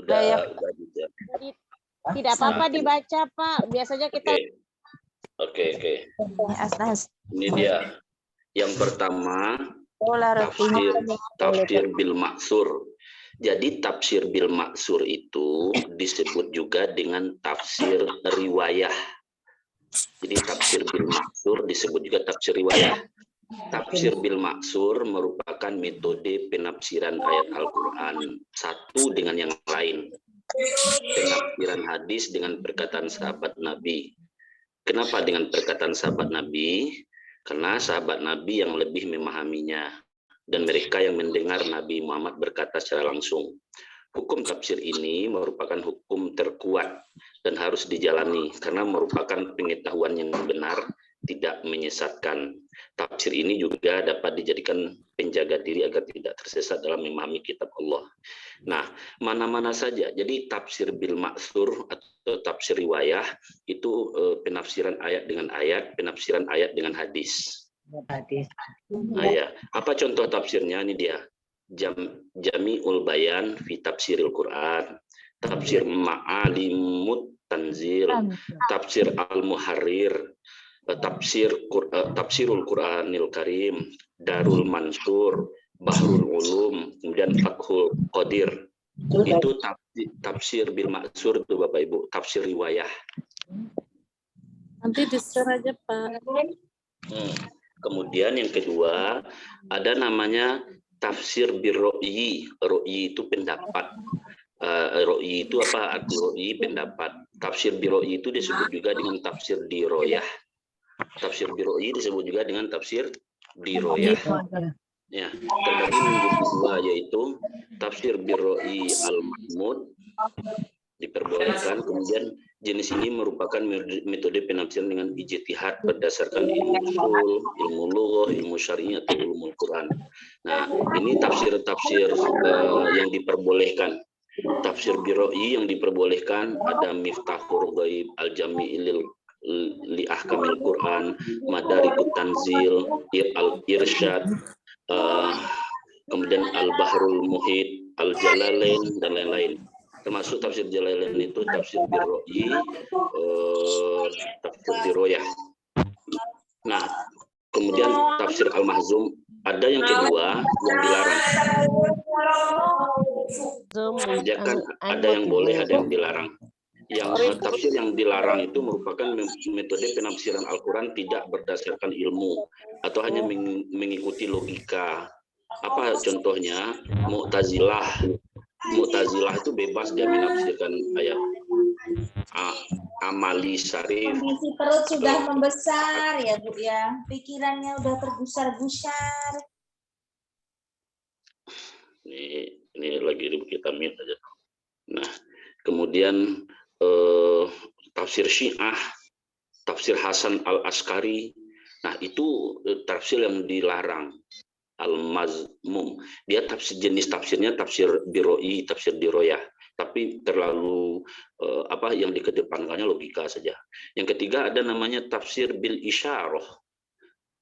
Udah bisa. Tidak apa-apa dibaca, Pak. Biasanya kita Oke. Asnas. Ini dia. Yang pertama, tafsir bil maksur. Jadi tafsir bil maksur itu disebut juga dengan tafsir riwayah. Jadi tafsir bil maksur disebut juga tafsir riwayah. Tafsir bil maksur merupakan metode penafsiran ayat Al-Quran satu dengan yang lain. Penafsiran hadis dengan perkataan sahabat Nabi. Kenapa dengan perkataan sahabat Nabi? Karena sahabat Nabi yang lebih memahaminya dan mereka yang mendengar Nabi Muhammad berkata secara langsung. Hukum tafsir ini merupakan hukum terkuat dan harus dijalani karena merupakan pengetahuan yang benar, tidak menyesatkan. Tafsir ini juga dapat dijadikan penjaga diri agar tidak tersesat dalam memahami kitab Allah. Nah, mana-mana saja. Jadi tafsir bil maksur atau tafsir riwayah itu penafsiran ayat dengan ayat, penafsiran ayat dengan hadis. Nah, ya. Apa contoh tafsirnya? Ini dia. Jami'ul bayan fi tafsiril Quran, tafsir ma'alimut tanzil, tafsir al-muharrir, tafsirul Quranil Karim, Darul Mansur, Bahrul Ulum, kemudian Fathul Qadir. Itu tafsir bil maksur itu Bapak Ibu, tafsir riwayah. Nanti di-share aja Pak. Kemudian yang kedua ada namanya tafsir birro'yi. Ro'yi itu pendapat. Ro'yi itu apa? Arti ro'yi pendapat. Tafsir birro'yi itu disebut juga dengan tafsir diroyah. Tafsir birro'yi disebut juga dengan tafsir diroyah. Ya, terbagi menjadi dua, yaitu tafsir birro'yi al-mahmud diperbolehkan. Kemudian jenis ini merupakan metode penafsiran dengan ijtihad berdasarkan ilmu usul, ilmu lughah, ilmu syar'i atau ilmu Quran. Nah, ini tafsir-tafsir yang diperbolehkan. Tafsir birro'yi yang diperbolehkan ada Miftahul Ghaib, Al-Jami' li Ahkamil Quran, Madarikut Tanzil, Al-Irsyad, kemudian Al-Bahrul Muhit, Al-Jalalain, dan lain-lain. Termasuk tafsir Jalalain itu tafsir birro'yi, tafsir diroyah. Nah, kemudian tafsir al-mahzum, ada yang kedua yang dilarang. Dia kan ada yang boleh, ada yang dilarang. Yang tafsir yang dilarang itu merupakan metode penafsiran Al-Quran tidak berdasarkan ilmu atau hanya mengikuti logika. Apa contohnya? Mu'tazilah itu bebas dia menafsirkan ayat. Amali Syarif. Kondisi perut sudah membesar ya Bu ya. Pikirannya udah tergusar-gusar. Ini lagi kita mute aja. Nah, kemudian tafsir Syiah, tafsir Hasan Al-Askari. Nah, itu tafsir yang dilarang. Al-Mazmum. Dia jenis tafsirnya tafsir birro'yi, tafsir diroyah. Tapi terlalu yang dikedepankannya logika saja. Yang ketiga ada namanya tafsir bil isyarah.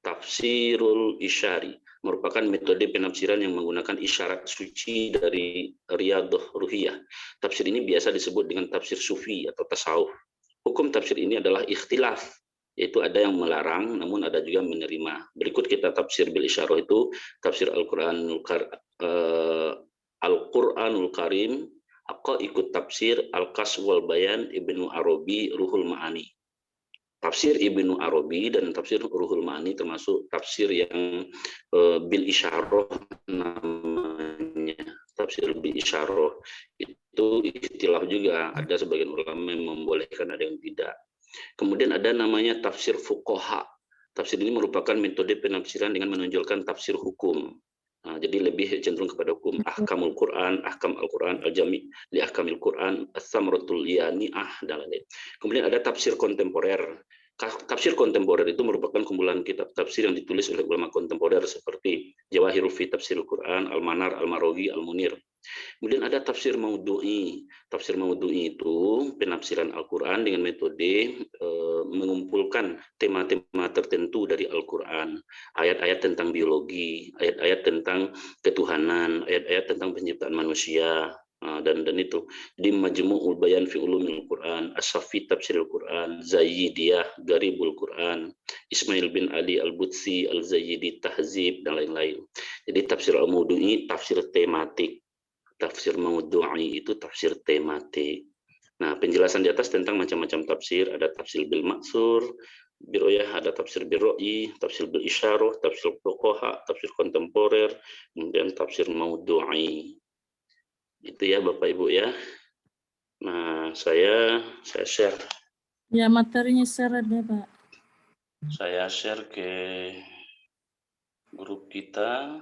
Tafsirul isyari merupakan metode penafsiran yang menggunakan isyarat suci dari Riyadhah Ruhiyah. Tafsir ini biasa disebut dengan tafsir sufi atau tasawuf. Hukum tafsir ini adalah ikhtilaf, yaitu ada yang melarang namun ada juga menerima. Berikut kita tafsir bil isyarah itu tafsir Al-Quranul Karim, ikut tafsir Al-Qasw wal Bayan Ibnu Arabi Ruhul Ma'ani. Tafsir Ibnu Arabi dan tafsir Ruhul Ma'ani termasuk tafsir yang bil isyarah namanya. Tafsir bil isyarah itu ikhtilaf juga, ada sebagian ulama yang membolehkan, ada yang tidak. Kemudian ada namanya tafsir fuqaha. Tafsir ini merupakan metode penafsiran dengan menonjolkan tafsir hukum. Nah, jadi lebih cenderung kepada hukum. Ahkamul Quran, ahkam Al-Quran, al-jami' li ahkamil Quran, as-samratul yani'ah, dan lain-lain. Kemudian ada tafsir kontemporer. Tafsir kontemporer itu merupakan kumpulan kitab tafsir yang ditulis oleh ulama kontemporer seperti Jawahirul fi Tafsirul Quran, Al-Manar, Al-Maraghi, Al-Munir. Kemudian ada tafsir maudhu'i. Tafsir maudhu'i itu penafsiran Al-Quran dengan metode mengumpulkan tema-tema tertentu dari Al-Quran. Ayat-ayat tentang biologi, ayat-ayat tentang ketuhanan, ayat-ayat tentang penciptaan manusia, Dan itu di Majmu'ul Bayan fi Ulumil Quran, As-Safi Tafsirul Quran, Zayyidiyah Garibul Quran, Ismail bin Ali Al-Butsi Al-Zayyidi Tahzib, dan lain-lain. Jadi tafsir Al-Mawdu'i tafsir tematik, tafsir Mawdu'i itu tafsir tematik. Nah, penjelasan di atas tentang macam-macam tafsir, ada tafsir bil maksur, biroyah, ada tafsir birro'i, tafsir bil isyarah, tafsir fuqaha, tafsir kontemporer, kemudian tafsir Mawdu'i. Itu ya Bapak Ibu ya. Nah, saya share. Ya, materinya share deh, Pak. Saya share ke grup kita.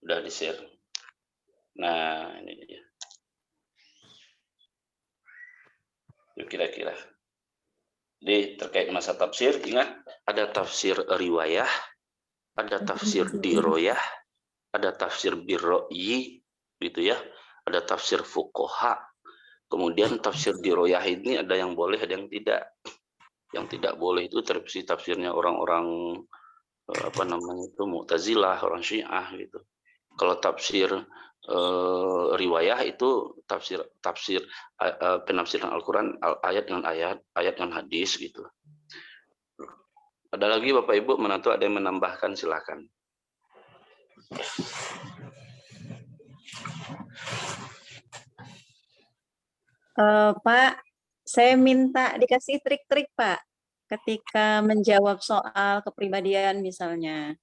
Udah di-share. Nah, ini dia. Yuk kira-kira. Jadi terkait masa tafsir, ingat ada tafsir riwayah, ada tafsir diroyah, ada tafsir birro'i, gitu ya. Ada tafsir fuqaha. Kemudian tafsir diroyah ini ada yang boleh, ada yang tidak. Yang tidak boleh itu tafsirnya orang-orang itu Mu'tazilah, orang Syiah gitu. Kalau tafsir riwayah itu tafsir penafsiran Al-Qur'an ayat dengan ayat dengan hadis gitu. Ada lagi Bapak Ibu menantu ada yang menambahkan, silakan. Pak, saya minta dikasih trik-trik Pak ketika menjawab soal kepribadian misalnya.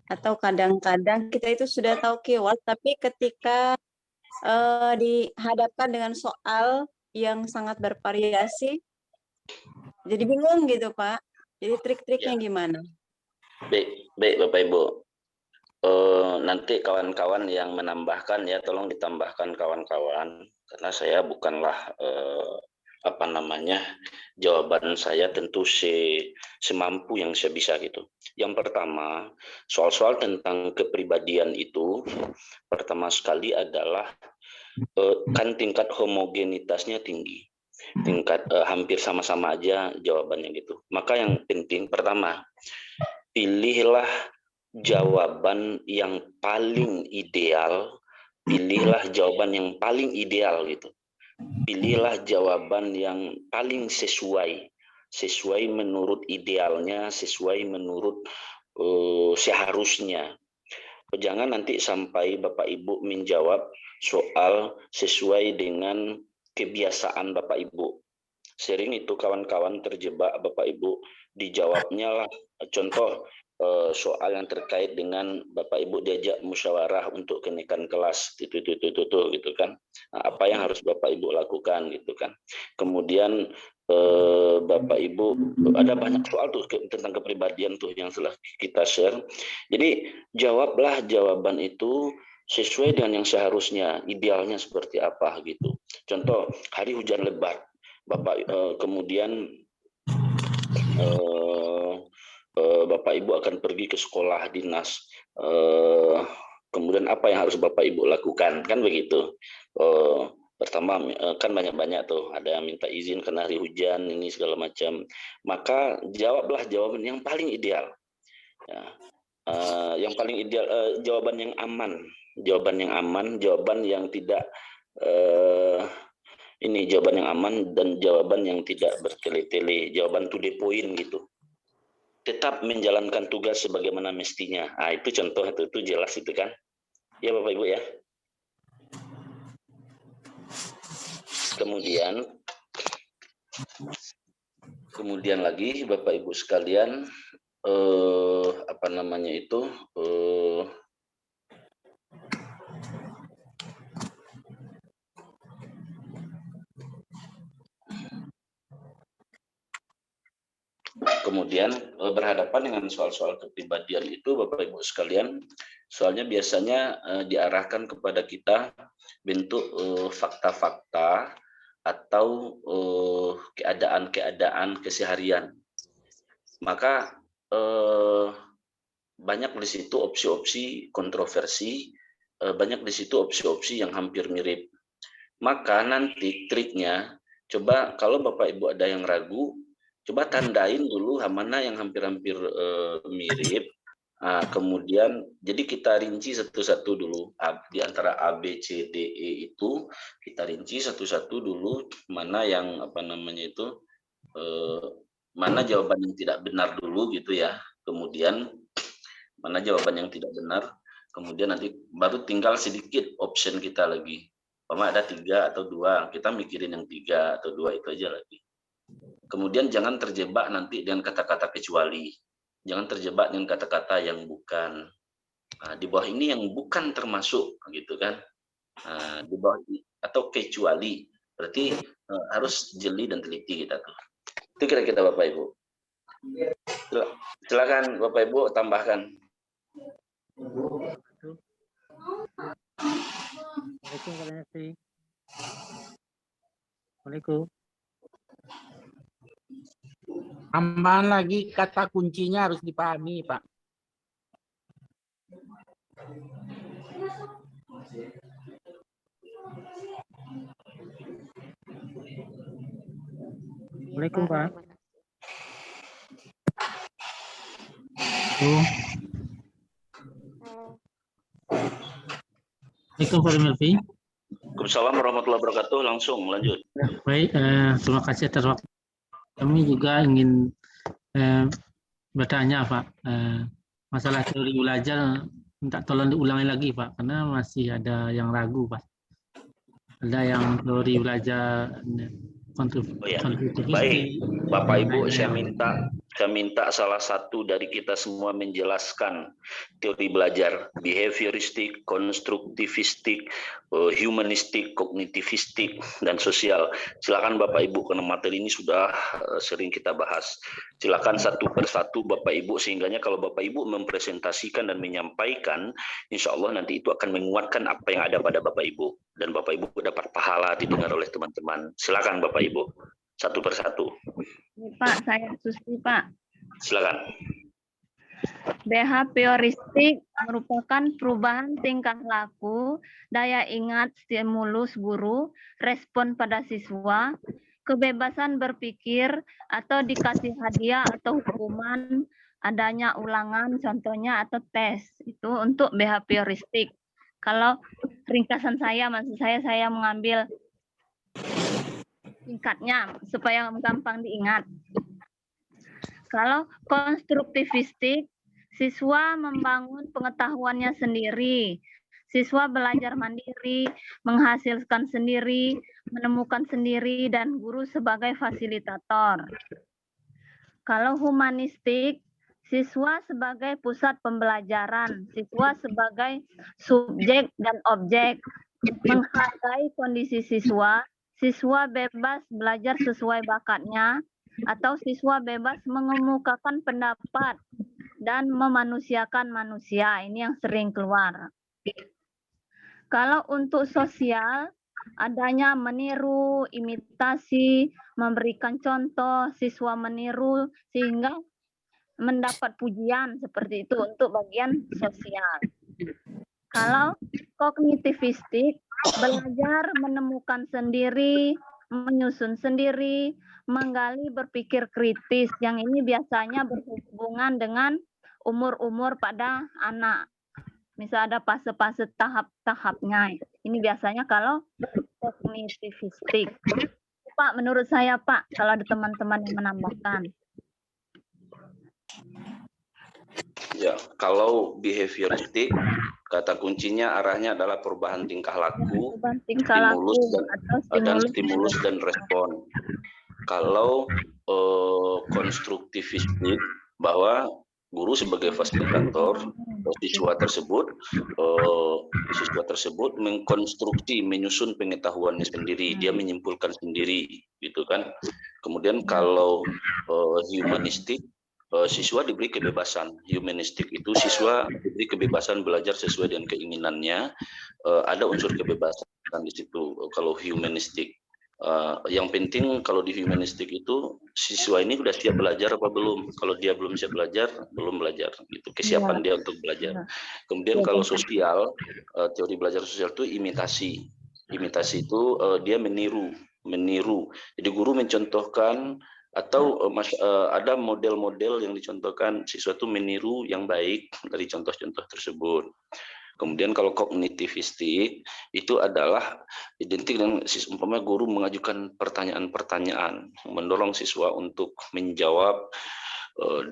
Atau kadang-kadang kita itu sudah tahu keyword, tapi ketika dihadapkan dengan soal yang sangat bervariasi, jadi bingung gitu Pak. Jadi trik-triknya gimana? Baik Bapak Ibu. Nanti kawan-kawan yang menambahkan ya, tolong ditambahkan kawan-kawan, karena saya bukanlah jawaban saya tentu semampu yang saya bisa gitu. Yang pertama, soal-soal tentang kepribadian itu pertama sekali adalah kan tingkat homogenitasnya tinggi, tingkat hampir sama-sama aja jawabannya gitu. Maka yang penting pertama, pilihlah jawaban yang paling ideal, pilihlah jawaban yang paling ideal gitu. Pilihlah jawaban yang paling sesuai menurut idealnya, sesuai menurut seharusnya. Jangan nanti sampai Bapak Ibu menjawab soal sesuai dengan kebiasaan Bapak Ibu. Sering itu kawan-kawan terjebak Bapak Ibu, dijawabnya lah contoh soal yang terkait dengan Bapak Ibu diajak musyawarah untuk kenaikan kelas itu gitu kan. Nah, apa yang harus Bapak Ibu lakukan gitu kan. Kemudian Bapak Ibu ada banyak soal tuh tentang kepribadian tuh yang telah kita share. Jadi jawablah jawaban itu sesuai dengan yang seharusnya, idealnya seperti apa gitu. Contoh hari hujan lebat, Bapak kemudian Bapak Ibu akan pergi ke sekolah dinas, kemudian apa yang harus Bapak Ibu lakukan, kan begitu. Pertama kan banyak-banyak tuh, ada yang minta izin karena hari hujan ini segala macam, maka jawablah jawaban yang paling ideal ya. Yang paling ideal, jawaban yang aman, jawaban yang tidak jawaban yang aman dan jawaban yang tidak bertele-tele, jawaban to the point gitu. Tetap menjalankan tugas sebagaimana mestinya. Nah, itu contoh itu jelas itu kan. Ya Bapak Ibu ya. Kemudian lagi Bapak Ibu sekalian, kemudian berhadapan dengan soal-soal kepribadian itu Bapak Ibu sekalian, soalnya biasanya diarahkan kepada kita bentuk fakta-fakta atau keadaan-keadaan keseharian. Maka banyak di situ opsi-opsi kontroversi, banyak di situ opsi-opsi yang hampir mirip. Maka nanti triknya, coba kalau Bapak Ibu ada yang ragu, coba tandain dulu mana yang hampir-hampir mirip. Kemudian, jadi kita rinci satu-satu dulu. Di antara A, B, C, D, E itu, kita rinci satu-satu dulu mana yang mana jawaban yang tidak benar dulu gitu ya. Kemudian, mana jawaban yang tidak benar. Kemudian nanti baru tinggal sedikit option kita lagi. Ada 3 atau 2, kita mikirin yang 3 atau 2 itu aja lagi. Kemudian jangan terjebak nanti dengan kata-kata kecuali. Jangan terjebak dengan kata-kata yang bukan. Di bawah ini yang bukan termasuk, gitu kan? Di bawah atau kecuali, berarti harus jeli dan teliti kita tuh. Itu kira-kira Bapak Ibu. Silakan Bapak Ibu tambahkan. Assalamualaikum. Tambahan lagi kata kuncinya harus dipahami, Pak. Assalamualaikum, Pak. Assalamualaikum, Pak Melvi. Waalaikumsalam warahmatullahi wabarakatuh. Langsung lanjut. Baik, terima kasih atas waktu. Kami juga ingin bertanya, Pak, masalah teori belajar, minta tolong diulangi lagi, Pak, karena masih ada yang ragu, Pak. Ada yang teori belajar Baik, Bapak Ibu, saya minta salah satu dari kita semua menjelaskan teori belajar behavioristik, konstruktivistik, humanistik, kognitivistik, dan sosial. Silakan Bapak Ibu, karena materi ini sudah sering kita bahas. Silakan satu persatu Bapak Ibu, sehingganya kalau Bapak Ibu mempresentasikan dan menyampaikan, insya Allah nanti itu akan menguatkan apa yang ada pada Bapak Ibu. Dan Bapak Ibu dapat pahala didengar oleh teman-teman. Silakan Bapak Ibu, satu persatu. Pak, saya Susi, Pak. Silakan. Behavioristik merupakan perubahan tingkah laku, daya ingat, stimulus guru, respon pada siswa, kebebasan berpikir, atau dikasih hadiah atau hukuman, adanya ulangan, contohnya, atau tes. Itu untuk behavioristik. Kalau ringkasan saya, maksud saya mengambil singkatnya supaya gampang diingat. Kalau konstruktivistik, siswa membangun pengetahuannya sendiri. Siswa belajar mandiri, menghasilkan sendiri, menemukan sendiri, dan guru sebagai fasilitator. Kalau humanistik, siswa sebagai pusat pembelajaran, siswa sebagai subjek dan objek, menghargai kondisi siswa, siswa bebas belajar sesuai bakatnya, atau siswa bebas mengemukakan pendapat dan memanusiakan manusia. Ini yang sering keluar. Kalau untuk sosial, adanya meniru, imitasi, memberikan contoh, siswa meniru sehingga mendapat pujian, seperti itu untuk bagian sosial. Kalau kognitivistik, belajar menemukan sendiri, menyusun sendiri, menggali berpikir kritis. Yang ini biasanya berhubungan dengan umur-umur pada anak. Misal ada fase-fase tahap-tahapnya. Ini biasanya kalau kognitivistik. Pak, menurut saya, Pak, kalau ada teman-teman yang menambahkan. Ya, kalau behavioristik, kata kuncinya arahnya adalah perubahan tingkah laku, stimulus dan respon. Kalau konstruktivistik, bahwa guru sebagai fasilitator, siswa tersebut mengkonstruksi, menyusun pengetahuannya sendiri, dia menyimpulkan sendiri, gitu kan. Kemudian kalau humanistik, siswa diberi kebebasan. Humanistik itu siswa diberi kebebasan belajar sesuai dengan keinginannya. Ada unsur kebebasan di situ kalau humanistik. Yang penting kalau di humanistik itu siswa ini udah siap belajar apa belum. Kalau dia belum siap belajar, belum belajar. Gitu. Kesiapan dia untuk belajar. Kemudian kalau sosial, teori belajar sosial itu imitasi. Imitasi itu dia meniru. Jadi guru mencontohkan atau ada model-model yang dicontohkan, siswa itu meniru yang baik dari contoh-contoh tersebut. Kemudian kalau kognitivistik itu adalah identik dengan umpamanya guru mengajukan pertanyaan-pertanyaan, mendorong siswa untuk menjawab,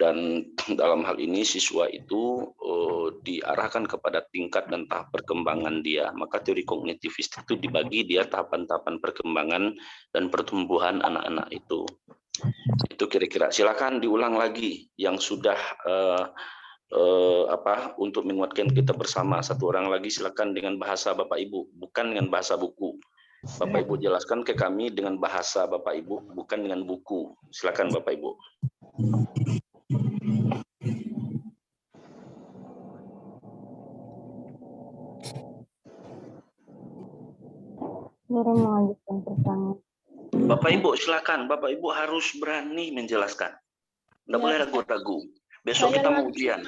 dan dalam hal ini siswa itu diarahkan kepada tingkat dan tahap perkembangan dia. Maka teori kognitivistik itu dibagi dia tahapan-tahapan perkembangan dan pertumbuhan anak-anak itu. Itu kira-kira. Silakan diulang lagi yang sudah untuk menguatkan kita bersama. Satu orang lagi silakan dengan bahasa Bapak Ibu, bukan dengan bahasa buku. Bapak Ibu jelaskan ke kami dengan bahasa Bapak Ibu, bukan dengan buku. Silakan Bapak Ibu. Melanjutkan pertanyaan. Bapak Ibu silakan, Bapak Ibu harus berani menjelaskan. Tidak boleh ragu-ragu. Besok kita mau ujian.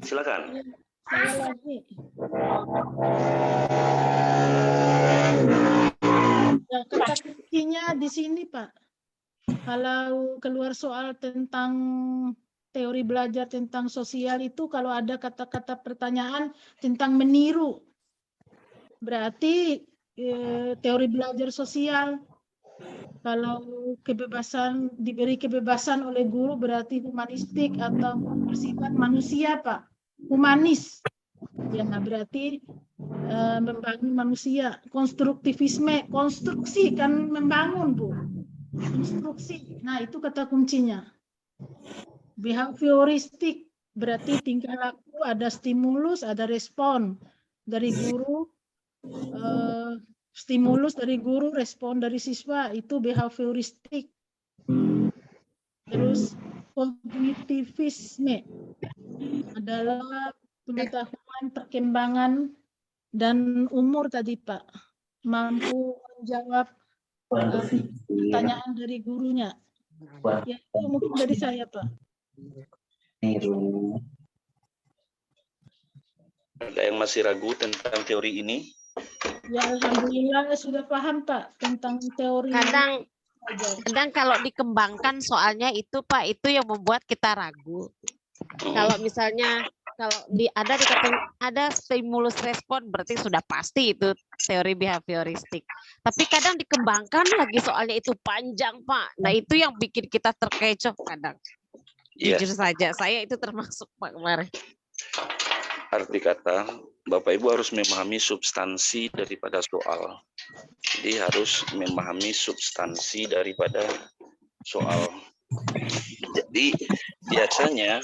Silakan. Saya lagi. Ya, kata kuncinya di sini, Pak. Kalau keluar soal tentang teori belajar tentang sosial itu, kalau ada kata-kata pertanyaan tentang meniru, berarti teori belajar sosial. Kalau kebebasan, diberi kebebasan oleh guru berarti humanistik atau bersifat manusia, Pak. Humanis. Ya, berarti membangun manusia. Konstruktivisme, konstruksi kan membangun, Bu. Konstruksi. Nah, itu kata kuncinya. Behavioristik berarti tingkah laku, ada stimulus, ada respon dari guru. Stimulus dari guru, respon dari siswa, itu behavioristik. Terus kognitivisme adalah pengetahuan, perkembangan, dan umur tadi, Pak. Mampu menjawab pertanyaan dari gurunya. Ya, itu mungkin dari saya, Pak. Ada yang masih ragu tentang teori ini? Ya, alhamdulillah sudah paham, Pak, tentang teori. Kadang kalau dikembangkan soalnya itu, Pak, itu yang membuat kita ragu. Kalau misalnya ada stimulus respon, berarti sudah pasti itu teori behavioristik. Tapi kadang dikembangkan lagi soalnya itu panjang, Pak. Nah, itu yang bikin kita terkecoh kadang. Jujur saja, saya itu termasuk, Pak, kemarin. Arti kata, Bapak Ibu harus memahami substansi daripada soal. Jadi harus memahami substansi daripada soal. Jadi biasanya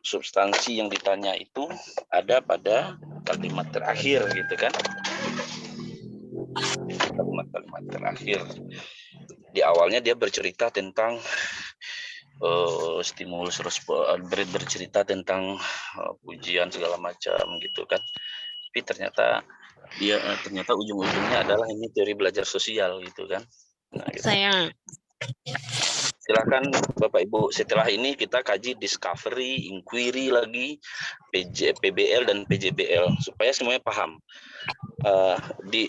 substansi yang ditanya itu ada pada kalimat terakhir, gitu kan? Kalimat-kalimat terakhir. Di awalnya dia bercerita tentang stimulus respon, bercerita tentang pujian segala macam gitu kan. Tapi ternyata ujung-ujungnya adalah ini teori belajar sosial gitu kan. Nah, gitu. Silakan Bapak Ibu, setelah ini kita kaji discovery, inquiry lagi, PBL dan PJBL supaya semuanya paham.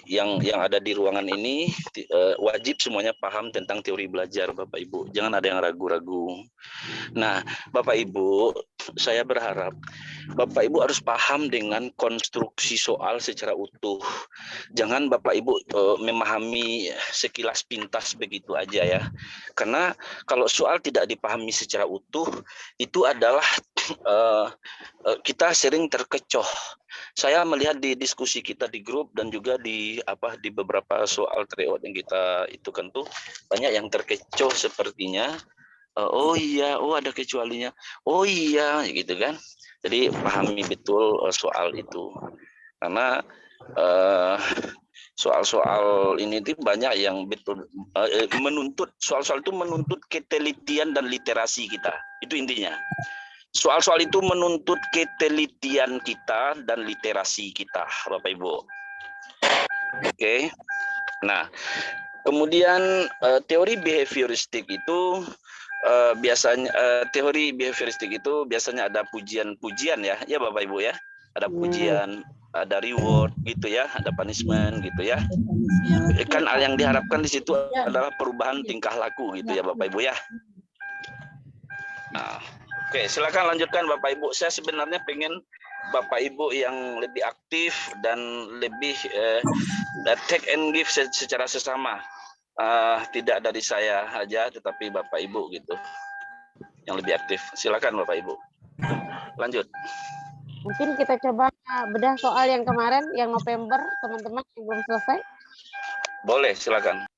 Yang ada di ruangan ini wajib semuanya paham tentang teori belajar, Bapak Ibu. Jangan ada yang ragu-ragu. Nah, Bapak Ibu, saya berharap Bapak Ibu harus paham dengan konstruksi soal secara utuh. Jangan Bapak Ibu memahami sekilas pintas begitu aja ya. Karena kalau soal tidak dipahami secara utuh, itu adalah kita sering terkecoh. Saya melihat di diskusi kita di grup dan juga di beberapa soal tryout yang kita itu kan tuh banyak yang terkecoh sepertinya. Oh iya, oh ada kecualinya. Oh iya, gitu kan. Jadi pahami betul soal itu. Karena soal-soal ini tuh banyak yang betul menuntut, soal-soal itu menuntut ketelitian dan literasi kita. Itu intinya. Soal-soal itu menuntut ketelitian kita dan literasi kita, Bapak Ibu. Oke. Nah, kemudian teori behavioristik itu biasanya teori behavioristik itu biasanya ada pujian-pujian ya, ya Bapak Ibu ya. Ada pujian, ada reward gitu ya, ada punishment gitu ya. Kan yang diharapkan di situ adalah perubahan tingkah laku gitu ya Bapak Ibu ya. Nah, oke, silakan lanjutkan Bapak Ibu. Saya sebenarnya pengen Bapak Ibu yang lebih aktif dan lebih take and give secara sesama. Tidak dari saya aja, tetapi Bapak Ibu gitu yang lebih aktif. Silakan Bapak Ibu. Lanjut. Mungkin kita coba bedah soal yang kemarin, yang November, teman-teman yang belum selesai. Boleh, silakan.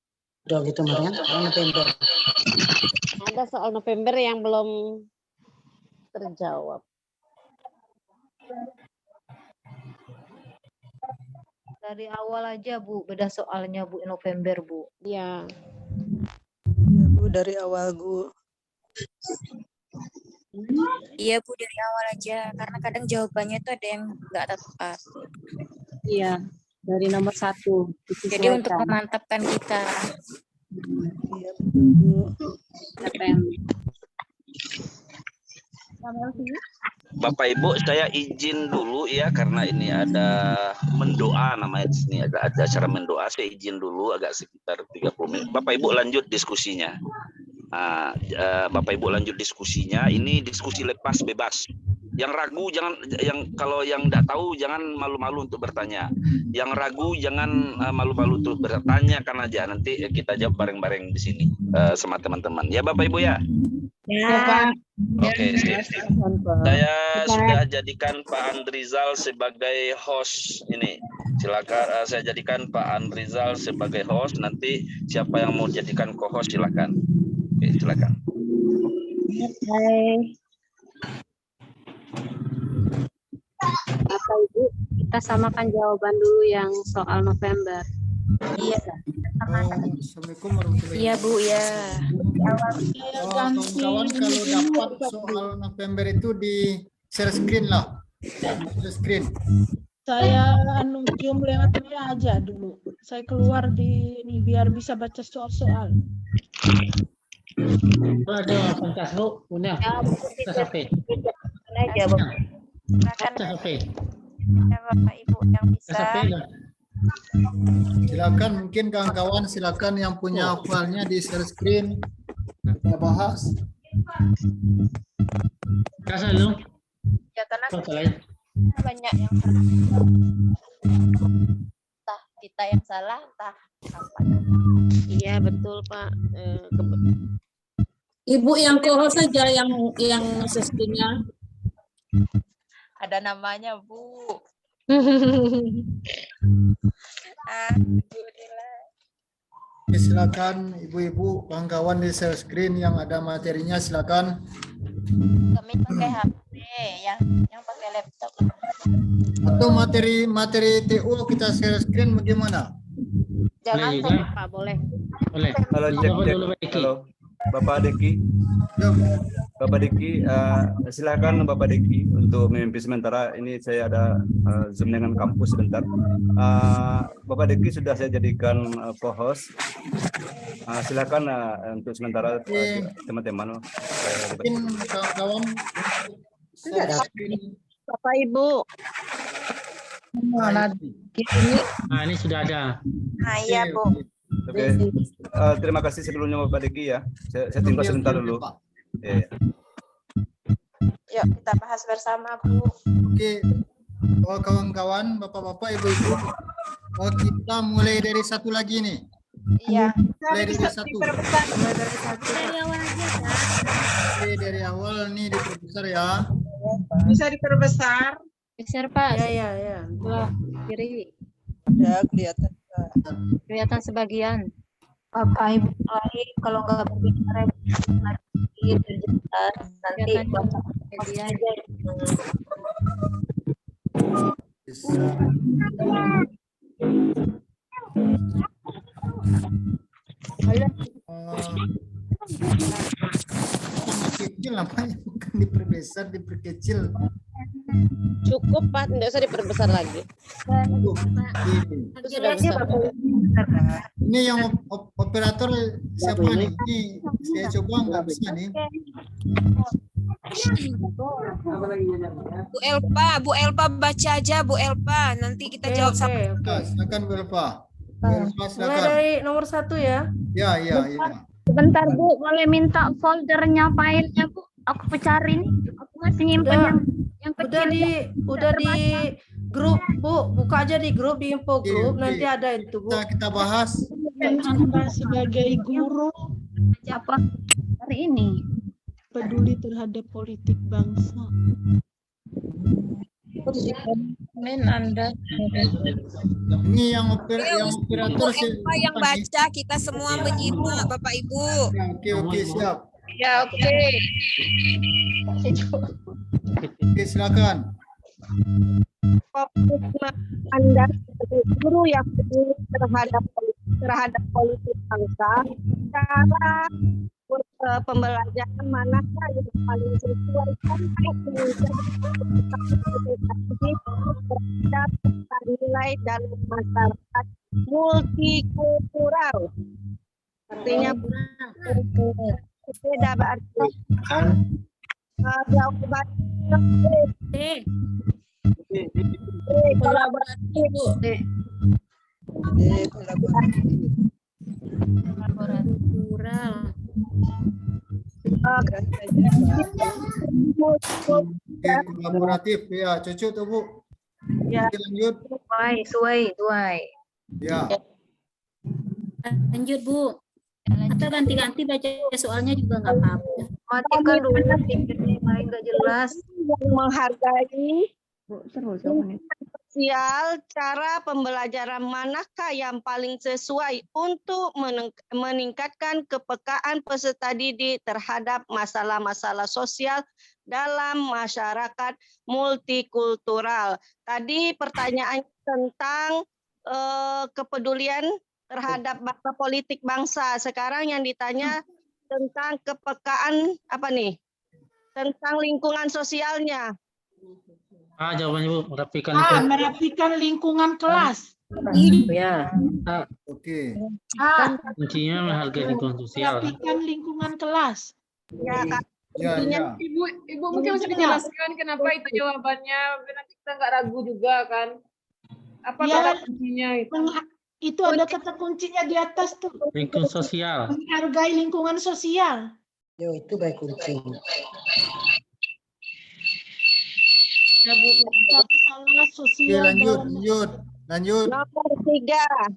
Udah gitu kemarin kan November. Ada soal November yang belum terjawab. Dari awal aja Bu, beda soalnya Bu, November Bu. Ya. Ya, Bu, dari awal Bu. Iya Bu, dari awal aja, karena kadang jawabannya tuh ada yang nggak tepat. Iya, dari nomor 1. Jadi untuk memantapkan kita. Iya, betul Bu. Bapak Ibu, saya izin dulu ya karena ini ada mendoa namanya di sini, ada acara mendoa. Saya izin dulu agak sekitar 30 menit. Bapak Ibu lanjut diskusinya. Bapak Ibu lanjut diskusinya. Ini diskusi lepas bebas. Yang ragu jangan, kalau yang tidak tahu jangan malu-malu untuk bertanya. Yang ragu jangan malu-malu untuk bertanya, kan aja nanti kita jawab bareng-bareng di sini sama teman-teman. Ya Bapak Ibu ya. Ya. Oke, saya sudah jadikan Pak Andrizal sebagai host ini. Silakan, saya jadikan Pak Andrizal sebagai host. Nanti siapa yang mau jadikan co-host silakan. Oke, silakan. Hai. Bapak Ibu, kita samakan jawaban dulu yang soal November. Iya. Assalamualaikum warahmatullahi Iya Bu, ya. Kawan-kawan kalau dapat soal November itu di share screen lah. Share screen. Saya cium lewat WA aja dulu. Saya keluar di ini biar bisa baca soal-soal. Ada pentas lu punya. Pentas HP. Aja Bu. Pentas HP. Ya Bapak Ibu yang bisa. Pentas HP lah. Silakan, mungkin kawan-kawan silakan yang punya filenya di share screen. Kita bahas. Kasih lu. Ya karena Lain. banyak yang entah kita yang salah, entah apa. Iya betul Pak. Ibu yang co-host saja yang sesungguhnya. Ada namanya Bu. Oke, silakan ibu-ibu, kawan-kawan di share screen yang ada materinya silakan. Kami pakai HP, yang pakai laptop. Atau materi TU kita share screen bagaimana? Jangan Boleh juga. Pak boleh. Boleh. Halo, cek. Halo, Bapak Deki. Bapak Deki, silakan Bapak Deki untuk memimpin sementara. Ini saya ada Zoom dengan kampus sebentar. Bapak Deki sudah saya jadikan co-host. Silakan untuk sementara teman-teman. Mungkin kawan-kawan Bapak Ibu. Ini sudah ada. Nah, iya Bu. Oke. Terima kasih sebelumnya Bapak Deki ya. Saya tinggal sebentar dulu. Ya. Yuk kita bahas bersama Bu. Oke, kawan-kawan, bapak-bapak, ibu-ibu, kita mulai dari satu lagi nih. Iya. Mulai dari satu. Mulai dari awal nih diperbesar ya. Bisa diperbesar. Besar Pak. Ya. Sebelah kiri. Ya, kelihatan. Kelihatan sebagian. Bapak Ibu lagi kalau nggak berbicara jelas nanti Bapak Kemudian aja. Kecil namanya, bukan diperbesar, diperkecil. Cukup Pak, tidak usah diperbesar lagi. Itu sudah besar. Ini yang operator siapa nih? Ini saya coba nggak bisa nih. Bu Elpa baca aja Bu Elpa. Nanti kita jawab sama. Silakan Bu Elpa. Bu Elpa Mulai silakan. dari nomor 1 ya. Ya. Sebentar Bu, boleh minta foldernya, filenya Bu? Aku cari nih. Aku masih nyimpen yang kecil. Udah di grup Bu, buka aja di grup, di info grup, nanti ada itu Bu. Kita bahas. Anda sebagai guru Siapa hari ini? peduli terhadap politik bangsa. Ini yang operator Elpa yang baca, kita semua menyimak Bapak Ibu. Oke, siap. Ya, oke. Oke, silakan. Anda sebagai guru yang peduli terhadap politik bangsa, cara pembelajaran manakah yang paling sesuai terhadap nilai dalam masyarakat multikultural. Artinya beda berarti Kolaboratif, Bu. Kolaboratif ya, cocok tuh Bu. Ya. Oke, lanjut. Tuai. Ya. Lanjut, Bu. Atau ganti-ganti baca soalnya juga nggak apa-apa. Matikan dulu pikirnya main nggak jelas. Yang menghargai sosial, cara pembelajaran manakah yang paling sesuai untuk meningkatkan kepekaan peserta didik terhadap masalah-masalah sosial dalam masyarakat multikultural. Tadi pertanyaan tentang kepedulian terhadap politik bangsa. Sekarang yang ditanya tentang kepekaan apa nih? Tentang lingkungan sosialnya. Jawabannya Bu, merapikan Merapikan lingkungan kelas. Ya. Oke. kuncinya menghargai lingkungan sosial. Merapikan lingkungan kelas. Ya. Ibu mungkin bisa dijelaskan kenapa itu jawabannya, biar nanti kita nggak ragu juga kan. Apa kata kuncinya itu? Itu ada kata kuncinya di atas tuh. Lingkungan sosial. Menghargai lingkungan sosial. Yo, itu baik kunci. Ya, Bu. Masalah sosial. Lanjut. Nomor 3.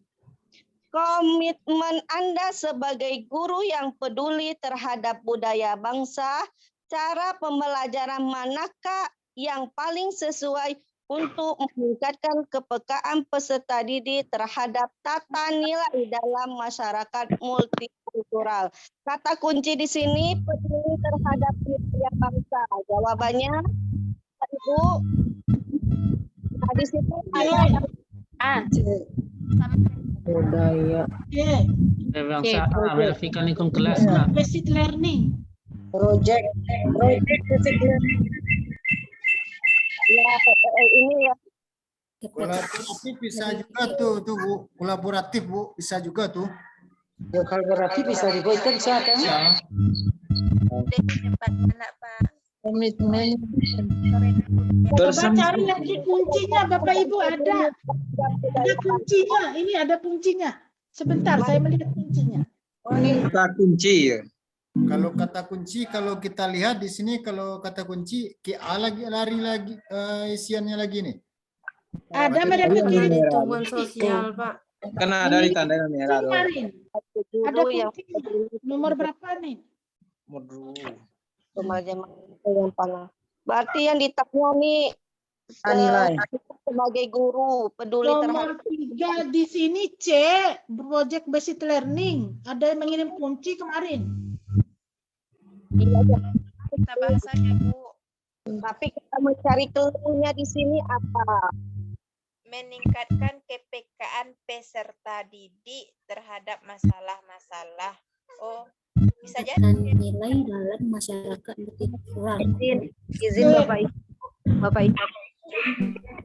Komitmen Anda sebagai guru yang peduli terhadap budaya bangsa, cara pembelajaran manakah yang paling sesuai untuk meningkatkan kepekaan peserta didik terhadap tata nilai dalam masyarakat multikultural. Kata kunci di sini peduli terhadap budaya bangsa. Jawabannya, Ibu. Nah, di situ ada budaya. Bangsa merapikan lingkungan kelas. Basic learning. Project basic learning. Ya, ini ya. Kolaboratif bisa juga tuh Bu. Kolaboratif Bu, bisa juga tuh. Ya, kolaboratif bisa dibuatkan siapa? Ya. Komitmen. Coba cari lagi kuncinya, Bapak Ibu ada. Ada kuncinya. Ini ada kuncinya. Sebentar, saya melihat kuncinya. Kata kunci ya. Kalau kata kunci, kalau kita lihat di sini, kalau kata kunci, KA lagi lari lagi isiannya lagi nih. Ada mereka kirim Lingkungan sosial, Pak. Kan ada di tanda merah. kemarin. Ada kunci nomor berapa nih? Yang paling. Berarti yang ditanya nih Nilai. sebagai guru peduli Nomor terhadap 3 di sini C, project basic learning. Ada yang mengirim kunci kemarin. kita bahasanya, Bu. Tapi kita mencari clue-nya di sini apa? Meningkatkan kepekaan peserta didik terhadap masalah-masalah. Oh, bisa jadi nilai dalam masyarakat multikultural. Izin Bapak Ibu. Bapak Ibu.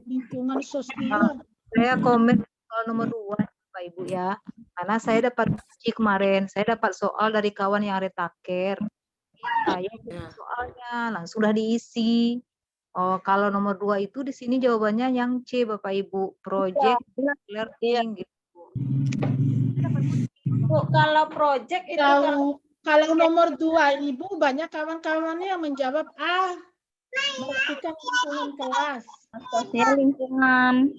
Lingkungan sosial. Saya komen soal nomor 2, Bapak Ibu ya. Karena saya dapat uji kemarin, saya dapat soal dari kawan yang retaker. Saya soalnya langsung udah diisi. Oh, kalau nomor 2 itu di sini jawabannya yang C, Bapak Ibu, project learning gitu. Bu, kalau project itu Kalau nomor 2 Ibu, banyak kawan-kawannya yang menjawab A, merapikan lingkungan kelas. Sosial lingkungan.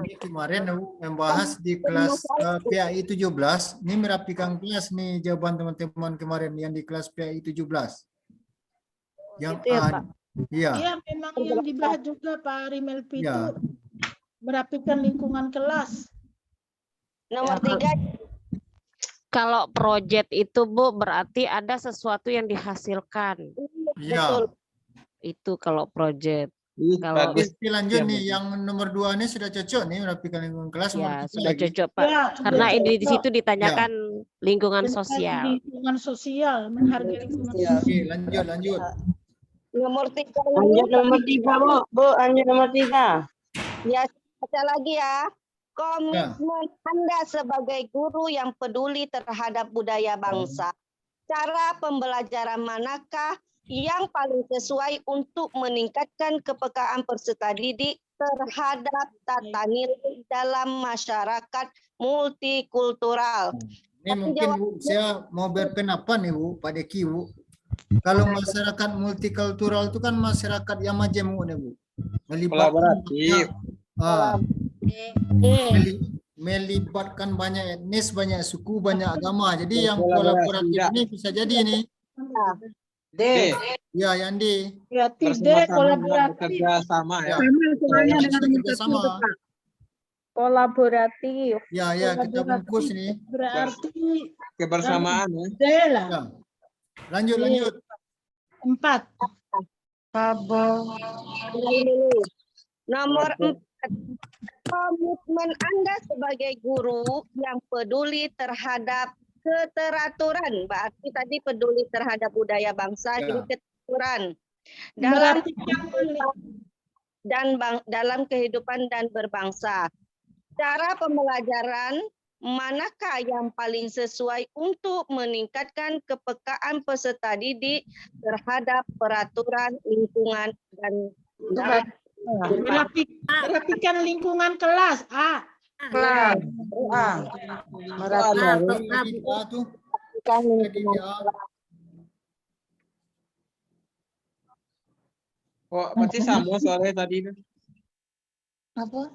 Ini kemarin membahas di kelas PAI 17. Ini merapikan kelas nih jawaban teman-teman kemarin yang di kelas PAI 17. Yang Gitu ya, Pak? Iya. Iya, memang yang dibahas juga Pak Rimelpi Iya. itu merapikan lingkungan kelas. Nomor 3. Kalau project itu Bu berarti ada sesuatu yang dihasilkan. Iya. Itu kalau project. Kalau Kalau lanjut nih yang nomor 2 ini sudah cocok nih merapikan lingkungan kelas. ya nomor 3 sudah lagi. cocok Pak. Ya, Karena sudah ini di cocok. situ ditanyakan lingkungan sosial. Lingkungan sosial, menghargai lingkungan Oke, sosial. lanjut. Nomor 3. Lanjut nomor 3, Bu. Lanjut nomor 3. Ya, baca lagi ya. Komitmen Anda sebagai guru yang peduli terhadap budaya bangsa. Cara pembelajaran manakah yang paling sesuai untuk meningkatkan kepekaan peserta didik terhadap tata nilai dalam masyarakat multikultural? Ini mungkin Bu, saya mau berpendapat nih Bu, Pak Deki Bu. Kalau masyarakat multikultural itu kan masyarakat yang majemuk nih Bu. Kolaboratif. Melibatkan banyak etnis, banyak suku, banyak agama. Jadi yang kolaboratif ini bisa jadi nih. D. Ya, yang D. Berarti D kolaboratif. Bekerja sama ya. Sama. Kolaboratif. Ya, kita bungkus nih. Berarti Kebersamaan ya. D lah. Ya. Lanjut. 4. Nomor 4. Komitmen Anda sebagai guru yang peduli terhadap keteraturan, berarti tadi peduli terhadap budaya bangsa, jadi keteraturan dalam kehidupan dan berbangsa. Cara pembelajaran manakah yang paling sesuai untuk meningkatkan kepekaan peserta didik terhadap peraturan lingkungan dan merapikan lingkungan kelas A. Oh, berarti sama soalnya tadi itu. Apa?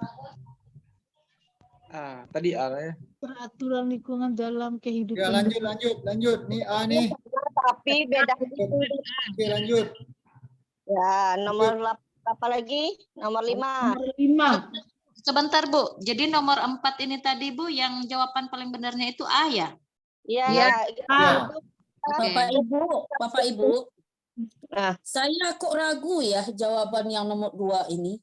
Tadi A ya. Peraturan lingkungan dalam kehidupan. Ya, lanjut. Nih A nih. Tapi beda. Oke, lanjut. Ya, nomor apa lagi? Nomor 5. Sebentar Bu, jadi nomor 4 ini tadi Bu yang jawaban paling benarnya itu A ya? Iya. Bapak Ibu. Saya kok ragu ya jawaban yang nomor 2 ini.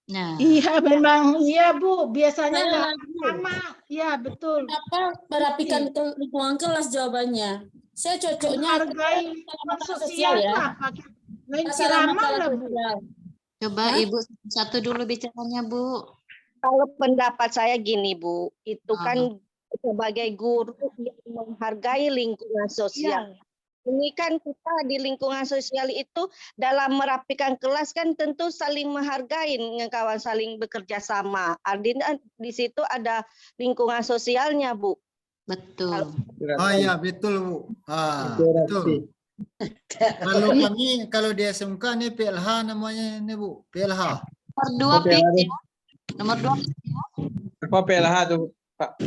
Nah. Iya memang iya Bu, biasanya nggak sama. Iya betul. Apa merapikan lingkungan kelas jawabannya? Saya cocoknya menghargai lingkungan sosial ya. Lain ceramah lah Bu. Coba Ibu satu dulu bicaranya Bu. Kalau pendapat saya gini Bu, itu kan sebagai guru yang menghargai lingkungan sosial. Ini kan kita di lingkungan sosial itu dalam merapikan kelas kan tentu saling menghargai, kawan saling bekerja sama. Artinya di situ ada lingkungan sosialnya Bu. Betul. Iya betul Bu. Betul. Kalau di SMK nih PLH namanya nih Bu, PLH. Nomor 2 ya. Nomor 2. Apa PLH tuh Pak?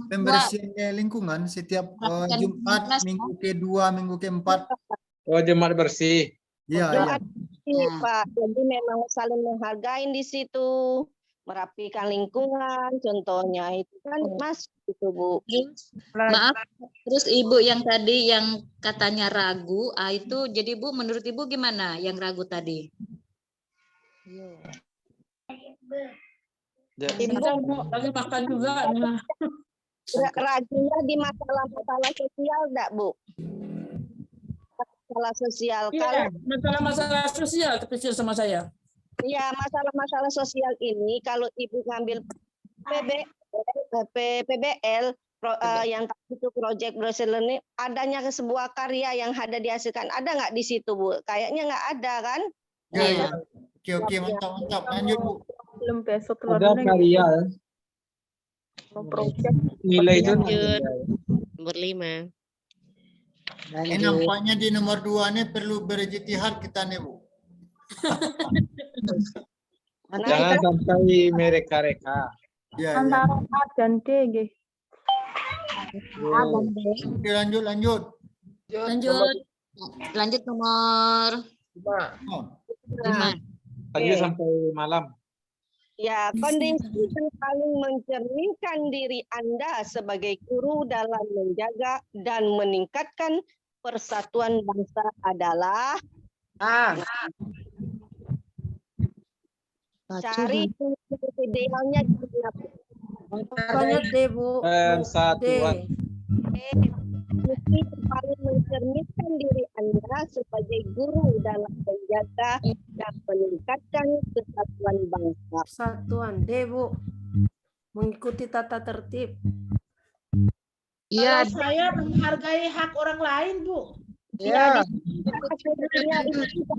Pembersihan lingkungan setiap Jumat, minggu ke-2, minggu ke-4. Oh, Jumat bersih. Iya. Pak, jadi memang saling menghargai di situ, merapikan lingkungan, contohnya itu kan Mas itu Bu. Maaf, terus Ibu yang tadi yang katanya ragu, itu jadi Bu menurut Ibu gimana yang ragu tadi? Lagi makan juga. Ragunya di masalah-masalah sosial enggak Bu? masalah sosial. Iya, Kalau masalah-masalah sosial terkecil sama saya. ya masalah-masalah sosial ini kalau Ibu ngambil PBL yang tadi itu project browser learning, adanya sebuah karya yang ada dihasilkan, ada nggak di situ Bu? Kayaknya nggak ada kan? Ya. Oke, mantap. Lanjut Bu. Belum besok Ada karya. Nilai itu Lanjut. Nomor 5. Nampaknya di nomor 2 ini perlu berijtihad kita nih Bu. Jangan sampai mereka-reka. Ya. Antara A dan D, nggih. A dan D. Oke, lanjut. Lanjut nomor 5. Pagi sampai malam. Ya, kondisi yang paling mencerminkan diri Anda sebagai guru dalam menjaga dan meningkatkan persatuan bangsa adalah cari idealnya. Banyak D, Bu. Persatuan. Kondisi yang paling mencerminkan diri Anda sebagai guru dalam menjaga dan meningkatkan persatuan bangsa. Persatuan D, Bu. Mengikuti tata tertib. Kalau saya menghargai hak orang lain, Bu. Ya.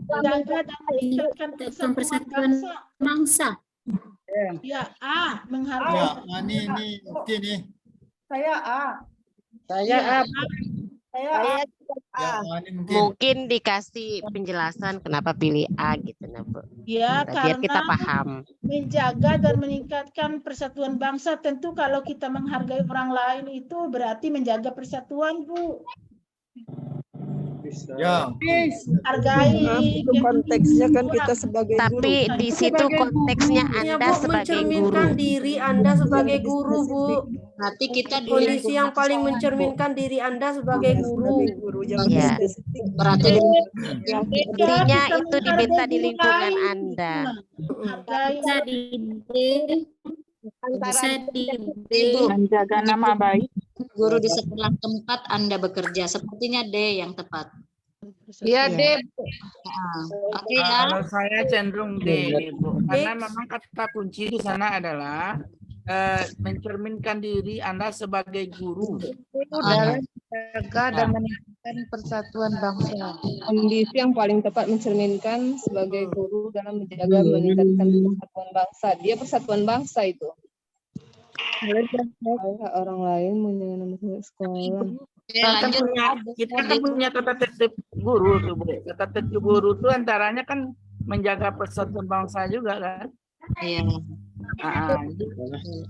Menjaga dan meningkatkan persatuan bangsa. Ya, A, menghargai. Ya, ini oke nih. Saya A. Saya A. Saya A. Ya, ini mungkin. Mungkin dikasih penjelasan kenapa pilih A gitu nah Bu. Ya, Biar kita karena paham. menjaga dan meningkatkan persatuan bangsa, tentu kalau kita menghargai orang lain itu berarti menjaga persatuan, Bu. Ya. Hargai. Itu konteksnya kan kita sebagai guru. Tapi di situ konteksnya Ya, Anda Bu, sebagai mencerminkan guru. diri Anda sebagai guru, Bu. Berarti kita di Kondisi yang lingkungan paling sekolah, Bu. mencerminkan diri Anda sebagai guru. Ya. Berarti Intinya itu diminta di lingkungan Anda. Bisa menjaga nama baik guru di sekolah tempat Anda bekerja. Sepertinya D yang tepat. Iya, D. Oke ya. Kalau saya cenderung D, Bu. Karena memang kata kunci di sana adalah mencerminkan diri Anda sebagai guru. Dalam menjaga dan meningkatkan persatuan bangsa. Kondisi yang paling tepat mencerminkan sebagai guru dalam menjaga meningkatkan persatuan bangsa. Dia persatuan bangsa itu. Orang lain menjaga sekolah. Kita kan punya tata tertib guru tuh, Bu. Tata tertib guru tuh antaranya kan menjaga persatuan bangsa juga kan. Iya.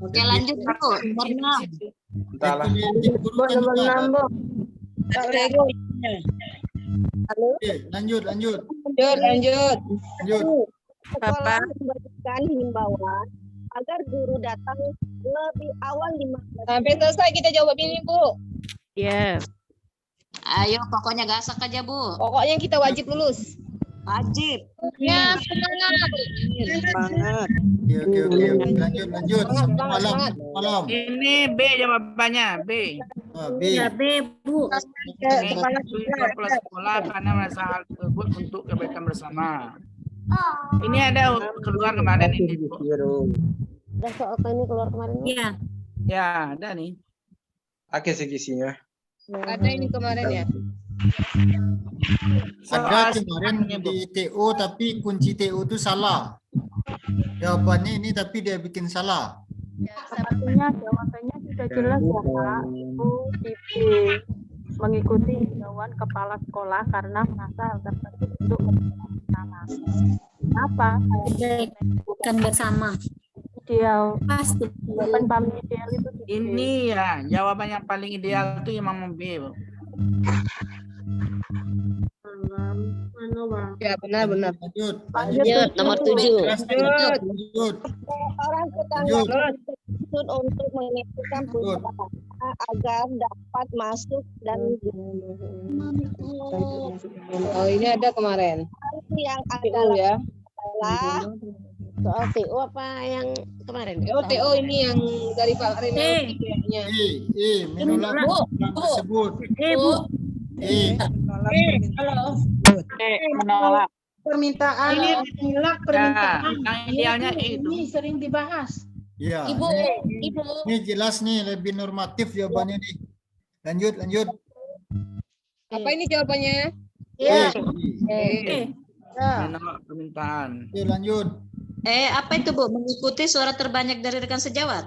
Oke, lanjut Bu. Nomor 6. Halo. Lanjut. Lanjut. Sekolah memberikan himbauan agar guru datang lebih awal 15 Sampai selesai kita jawab ini, Bu. Yes. Ayo, pokoknya gasak aja, Bu. Pokoknya kita wajib lulus. Wajib. Ya, semangat. Semangat. Oke. Lanjut. Sampai malam. Ini B jawabannya, B. B. Ya, B, Bu. Kepala sekolah karena merasa hal tersebut untuk kebaikan bersama. Ini ada keluar kemarin ini, Bu. Ada soal ini keluar kemarin. Iya. Ya, ada nih. Oke, segisinya. Ada ini kemarin ya. Ada kemarin di TO tapi kunci TO itu salah. Jawabannya ini tapi dia bikin salah. Jawabannya sudah jelas ya, Pak. Itu tipe mengikuti himbauan kepala sekolah karena merasa hal tersebut untuk bersama. Apa? Bukan bersama. Ideal. Pasti. Jawaban paling ideal itu Ini ya, jawaban yang paling ideal itu memang B, Bu. Ya, benar. Lanjut. Nomor 7. Lanjut. Orang tetangga untuk mengingatkan pusaka agar dapat masuk dan Oh, ini ada kemarin. yang TO ya. adalah Soal TO apa yang kemarin? TO ini yang dari Pak Rene. Menolak tersebut. Bu. Kalau menolak. permintaan Ini- menolak permintaan yang idealnya itu. ini sering dibahas. Ya, Ibu, Ibu. Ini jelas nih lebih normatif jawabannya nih. Lanjut. Apa ini jawabannya? Ya. Menolak permintaan. Oke, lanjut. Apa itu Bu? Mengikuti suara terbanyak dari rekan sejawat?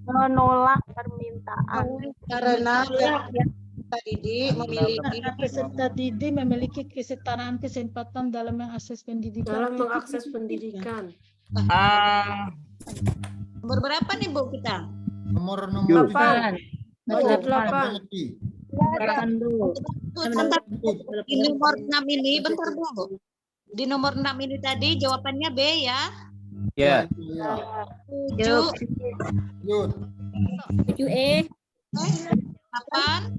Menolak permintaan. Karena peserta didik memiliki peserta didik memiliki kesetaraan kesempatan dalam mengakses pendidikan. Dalam mengakses pendidikan. Nomor berapa nih Bu kita? Nomor 8. Nomor 8. Bentar, di nomor 6 ini, bentar Bu. Di nomor 6 ini tadi jawabannya B ya. Ya. 7. 7E. 8.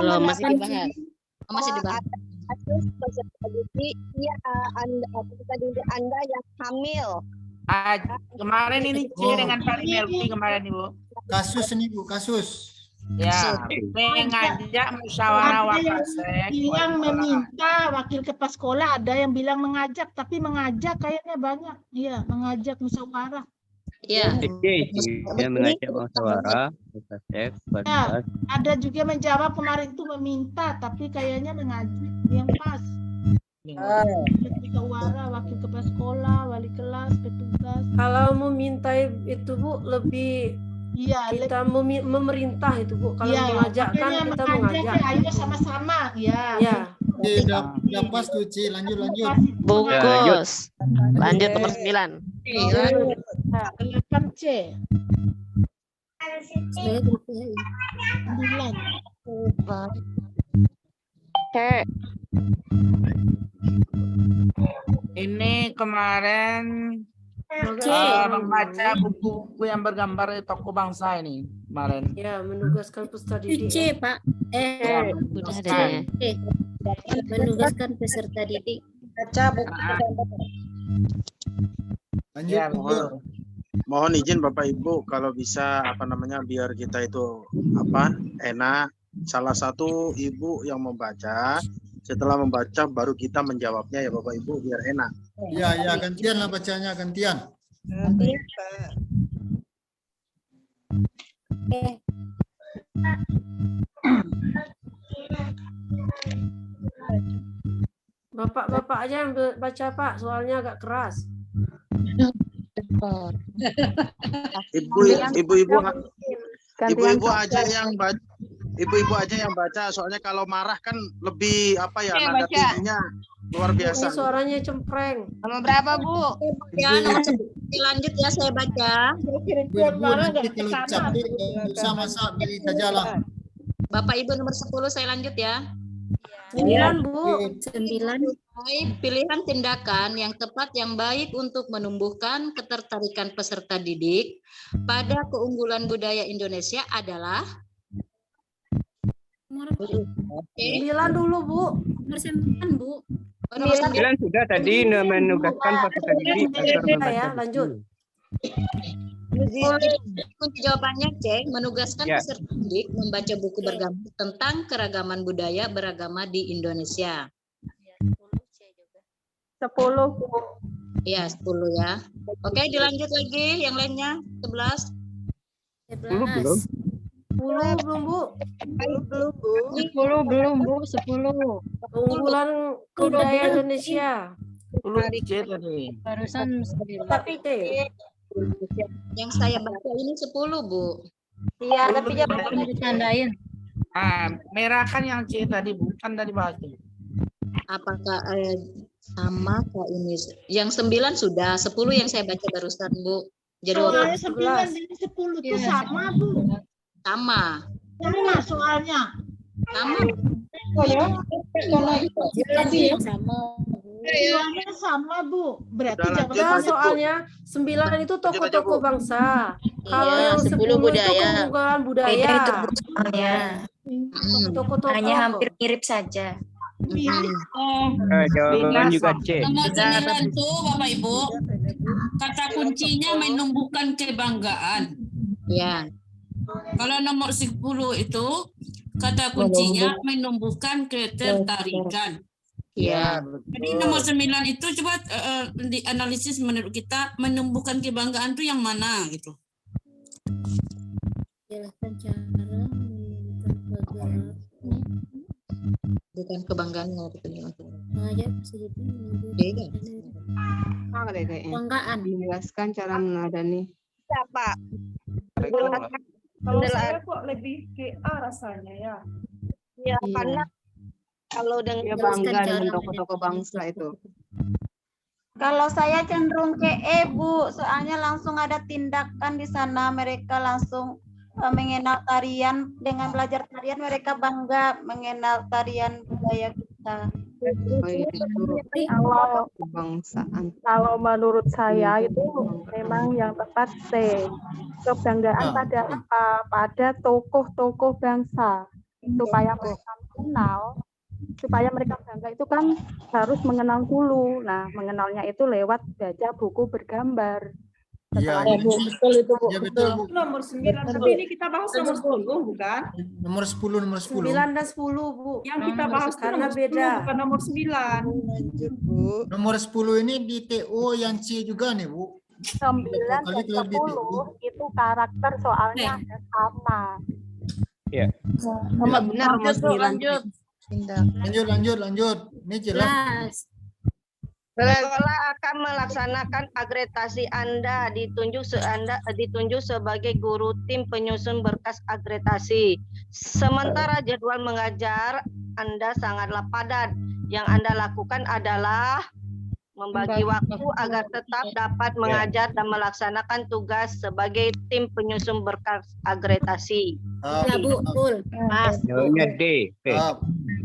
Belum, masih dibahas. Oh, masih dibahas. Kasus peserta didik, ya peserta didik Anda yang hamil. Kemarin ini C dengan Pak Melki kemarin Ibu. Kasus ini Bu, kasus. Ya, mengajak musyawarah Ada yang wakasek. bilang meminta wakil kepala sekolah, ada yang bilang mengajak, tapi mengajak kayaknya banyak. Iya, mengajak musyawarah. Iya. Dia mengajak musyawarah, wakasek, Ya, ada juga menjawab kemarin itu meminta, tapi kayaknya mengajak yang pas. Musyawarah, wakil kepala sekolah, wali kelas, petugas. Kalau meminta itu Bu lebih kita memerintah itu Bu. Kalau mengajak kan kita mengajak. Ya, ayo sama-sama. Ya. Udah pas tuh Ci, lanjut. Bungkus. Lanjut nomor 9. 8C. 9. Ini kemarin membaca buku-buku yang bergambar tokoh bangsa ini kemarin. Ya, menugaskan peserta didik. C, Pak. Udah ada ya. Menugaskan peserta didik baca buku Lanjut. Mohon izin Bapak Ibu kalau bisa biar kita itu enak. Salah satu ibu yang membaca, setelah membaca baru kita menjawabnya ya Bapak Ibu biar enak. Ya, gantian lah bacanya, gantian. Bapak-bapak aja yang baca Pak, soalnya agak keras. Ibu-ibu aja yang baca. Ibu-ibu aja yang baca, soalnya kalau marah kan lebih nada tingginya luar biasa. Ini suaranya cempreng. Nomor berapa Bu? Ya, nomor 10. Lanjut ya saya baca. Bu, nanti kalau capek sama-sama pilih saja lah. Bapak Ibu nomor 10 saya lanjut ya. 9 Bu. 9. Pilihan tindakan yang tepat yang baik untuk menumbuhkan ketertarikan peserta didik pada keunggulan budaya Indonesia adalah 9 dulu Bu. Nomor 9 Bu. Nomor 9 sudah tadi menugaskan peserta didik agar membaca ya, buku. lanjut. Kunci jawabannya C, menugaskan Ya. peserta didik membaca buku bergambar tentang keragaman budaya beragama di Indonesia. 10 Bu. Iya, 10 ya. Oke, dilanjut lagi yang lainnya. 11. 10 belum. 10 belum Bu. 10 belum Bu, 10. Keunggulan budaya Indonesia. 10 C tadi. Barusan 9. Tapi C. Yang saya baca ini 10, Bu. Iya, tapi jangan ditandain. Merah kan yang C tadi, bukan tadi bahas. Apakah sama kah ini? Yang 9 sudah, 10 yang saya baca barusan, Bu. Jadi Soalnya 9 dan 10 itu sama Bu. sama. Sama soalnya. Sama. Soalnya sama Bu. Berarti Enggak, soalnya 9 itu tokoh-tokoh bangsa. Kalau yang 10 itu keunggulan budaya. Tokoh-tokoh Hanya hampir mirip saja. Jawaban juga C. Nomor 9 tuh Bapak Ibu, kata kuncinya menumbuhkan kebanggaan. Ya. Kalau nomor 10 itu Kata kuncinya menumbuhkan ketertarikan. Ya. Jadi nomor 9 itu coba dianalisis menurut kita menumbuhkan kebanggaan itu yang mana gitu. Jelaskan cara menumbuhkan kebanggaan. Bukan kebanggaannya. Mengajak positif Beda. Kebanggaan. Menjelaskan cara meneladani. Siapa? Kalau saya kok lebih ke A rasanya ya. Ya, karena kalau dengan Dia bangga dengan tokoh-tokoh bangsa itu. Kalau saya cenderung ke E, Bu, soalnya langsung ada tindakan di sana, mereka langsung mengenal tarian, dengan belajar tarian mereka bangga mengenal tarian budaya kita. Kalau menurut saya itu memang yang tepat C. Kebanggaan pada apa? Pada tokoh-tokoh bangsa, supaya mereka mengenal, supaya mereka bangga itu kan harus mengenal dulu. Nah, mengenalnya itu lewat baca buku bergambar. Iya, betul itu, Bu. Iya, betul, Bu. Nomor 9, tapi ini kita bahas nomor 10, bukan? Nomor 10, nomor 10. 9 dan 10, Bu. Yang kita bahas karena beda. Bukan nomor 9. Nomor 10 ini di TO yang C juga nih, Bu. 9 dan 10 itu karakter soalnya sama. Iya. Benar nomor 9. Lanjut. Ini jelas. Sekolah akan melaksanakan agregasi Anda ditunjuk sebagai guru tim penyusun berkas agregasi. Sementara jadwal mengajar Anda sangatlah padat. Yang Anda lakukan adalah membagi waktu agar tetap dapat mengajar dan melaksanakan tugas sebagai tim penyusun berkas agregasi. Ya, Bu, betul. Jawabnya D.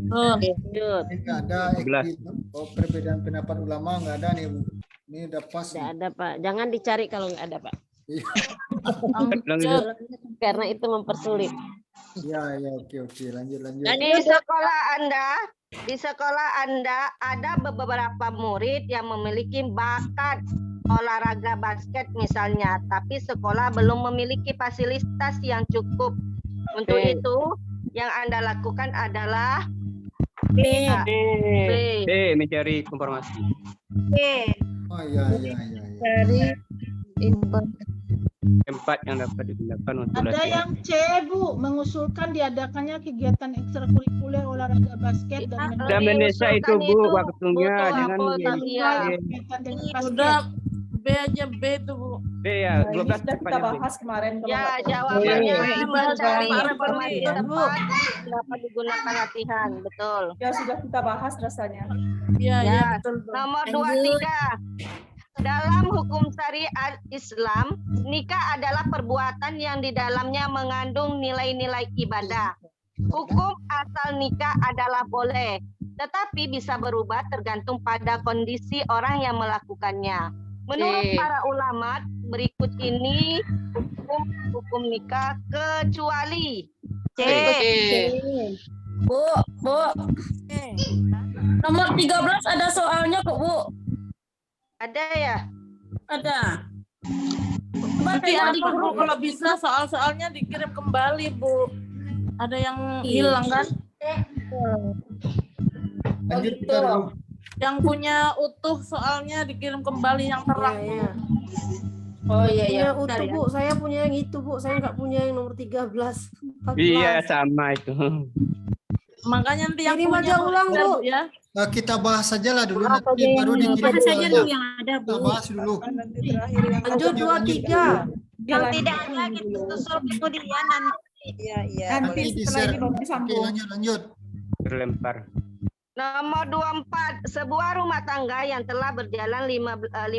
Nggak ada perbedaan pendapat ulama, nggak ada nih, Bu. Ini udah pas. Nggak ada, Pak. Jangan dicari kalau nggak ada, Pak. Karena itu mempersulit. Ya, oke. Lanjut. Di sekolah Anda ada beberapa murid yang memiliki bakat olahraga basket misalnya, tapi sekolah belum memiliki fasilitas yang cukup. Untuk itu, yang Anda lakukan adalah B. Mencari informasi. B. Oh iya. Dari Tempat yang dapat digunakan untuk Ada latihan. yang C, Bu, mengusulkan diadakannya kegiatan ekstrakurikuler olahraga basket dan Indonesia itu, Bu, waktunya jangan Udah B aja, B itu, Bu. B ya, 12 Sudah kita bahas kemarin. Ya, jawabannya mencari informasi tepat dapat digunakan latihan, betul. Ya, sudah kita bahas rasanya. Ya, betul. Nomor 23. Dalam hukum syariat Islam, nikah adalah perbuatan yang di dalamnya mengandung nilai-nilai ibadah. Hukum asal nikah adalah boleh, tetapi bisa berubah tergantung pada kondisi orang yang melakukannya. Menurut para ulama, berikut ini hukum nikah kecuali C. Bu. Nomor 13 ada soalnya kok, Bu. Ada ya? Ada. Berarti di guru kalau bisa soal-soalnya dikirim kembali, Bu. Ada yang hilang kan? Lanjut gitu. Yang punya utuh soalnya dikirim kembali yang terang. Oh iya. Punya utuh, Bu. Saya punya yang itu, Bu. Saya nggak punya yang nomor 13. 14. Iya, sama itu. Makanya nanti yang punya ulang, Bu, ya. Kita bahas saja lah dulu, nanti baru dikirim. Bahas saja dulu yang ada, Bu. Kita bahas dulu. Lanjut 23. Yang tidak ada kita susul kemudian nanti. Iya. Nanti di-share. Oke, lanjut. Terlempar. Nomor 24, sebuah rumah tangga yang telah berjalan 15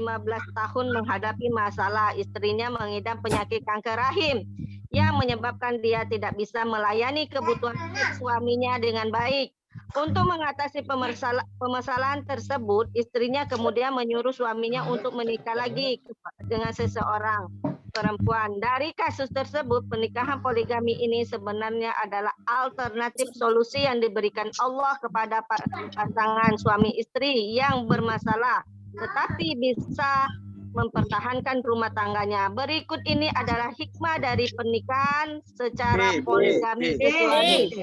tahun menghadapi masalah istrinya mengidap penyakit kanker rahim yang menyebabkan dia tidak bisa melayani kebutuhan suaminya dengan baik. Untuk mengatasi permasalahan tersebut, istrinya kemudian menyuruh suaminya untuk menikah lagi dengan seseorang perempuan. Dari kasus tersebut, pernikahan poligami ini sebenarnya adalah alternatif solusi yang diberikan Allah kepada pasangan suami istri yang bermasalah, tetapi bisa mempertahankan rumah tangganya. Berikut ini adalah hikmah dari pernikahan secara poligami kecuali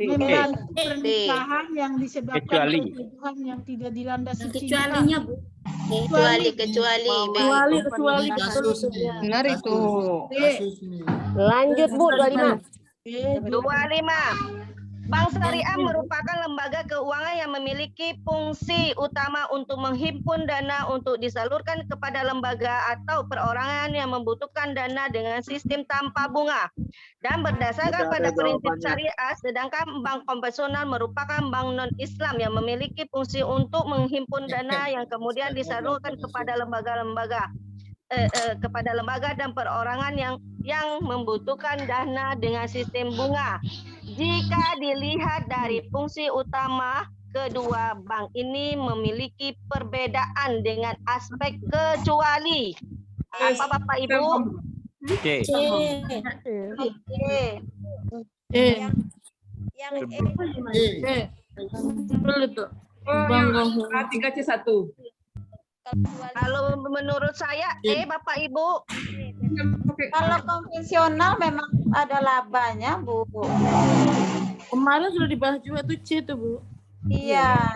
Memang pernikahan yang disebabkan Kecuali. perjodohan yang tidak dilandasi Kecualinya, Bu. Kecuali Benar itu. Lanjut Bu, 25. 25. Bank Syariah merupakan lembaga keuangan yang memiliki fungsi utama untuk menghimpun dana untuk disalurkan kepada lembaga atau perorangan yang membutuhkan dana dengan sistem tanpa bunga. Dan berdasarkan pada prinsip syariah, sedangkan bank konvensional merupakan bank non-Islam yang memiliki fungsi untuk menghimpun dana yang kemudian disalurkan kepada lembaga-lembaga dan perorangan yang membutuhkan dana dengan sistem bunga. Jika dilihat dari fungsi utama, kedua bank ini memiliki perbedaan dengan aspek kecuali. Apa Bapak Ibu? C. Yang A3C1. Kalau menurut saya, Bapak Ibu. Kalau konvensional memang ada labanya, Bu. Kemarin sudah dibahas juga tuh C tuh, Bu. Iya.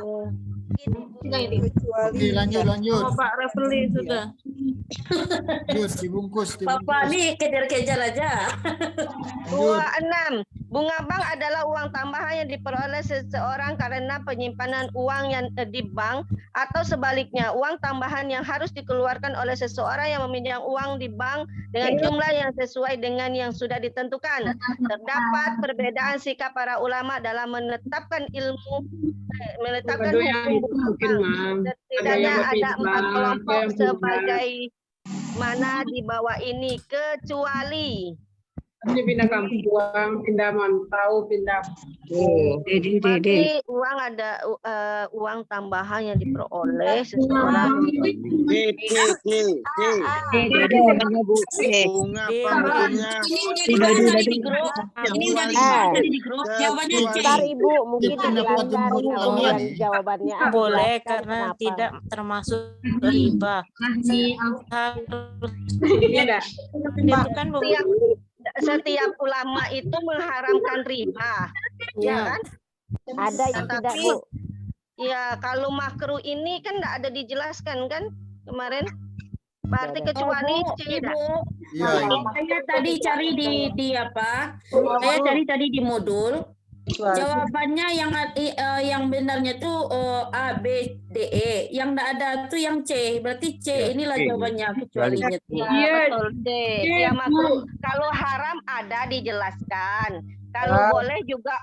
Oke, lanjut. Pak Refli sudah. Dibungkus. Bapak nih kejar-kejar aja. 26. Bunga bank adalah uang tambahan yang diperoleh seseorang karena penyimpanan uang yang di bank, atau sebaliknya uang tambahan yang harus dikeluarkan oleh seseorang yang meminjam uang di bank dengan jumlah yang sesuai dengan yang sudah ditentukan. Terdapat perbedaan sikap para ulama dalam menetapkan hukum bank. Setidaknya ada 4 kelompok sebagai mana di bawah ini, kecuali Ini pindah kampung, pindah mantau, pindah. Berarti uang ada uang tambahan yang diperoleh seseorang. Bunga pangkatnya. Ini udah dibahas di grup. Jawabannya C. Bentar Ibu, mungkin dijelaskan kemudian jawabannya. Boleh karena tidak termasuk riba. Itu kan setiap ulama itu mengharamkan riba, ya kan? Ada yang tidak, Bu. Ya, kalau makruh ini kan tidak ada dijelaskan kan kemarin. Berarti kecuali Ibu, saya tadi cari di apa? Saya cari tadi di modul. Jawabannya yang benarnya tuh A, B, D, E. Yang tidak ada tuh yang C. Berarti C inilah jawabannya, kecualinya. Iya, betul D. Ya, makruh. Kalau haram ada dijelaskan. Kalau boleh juga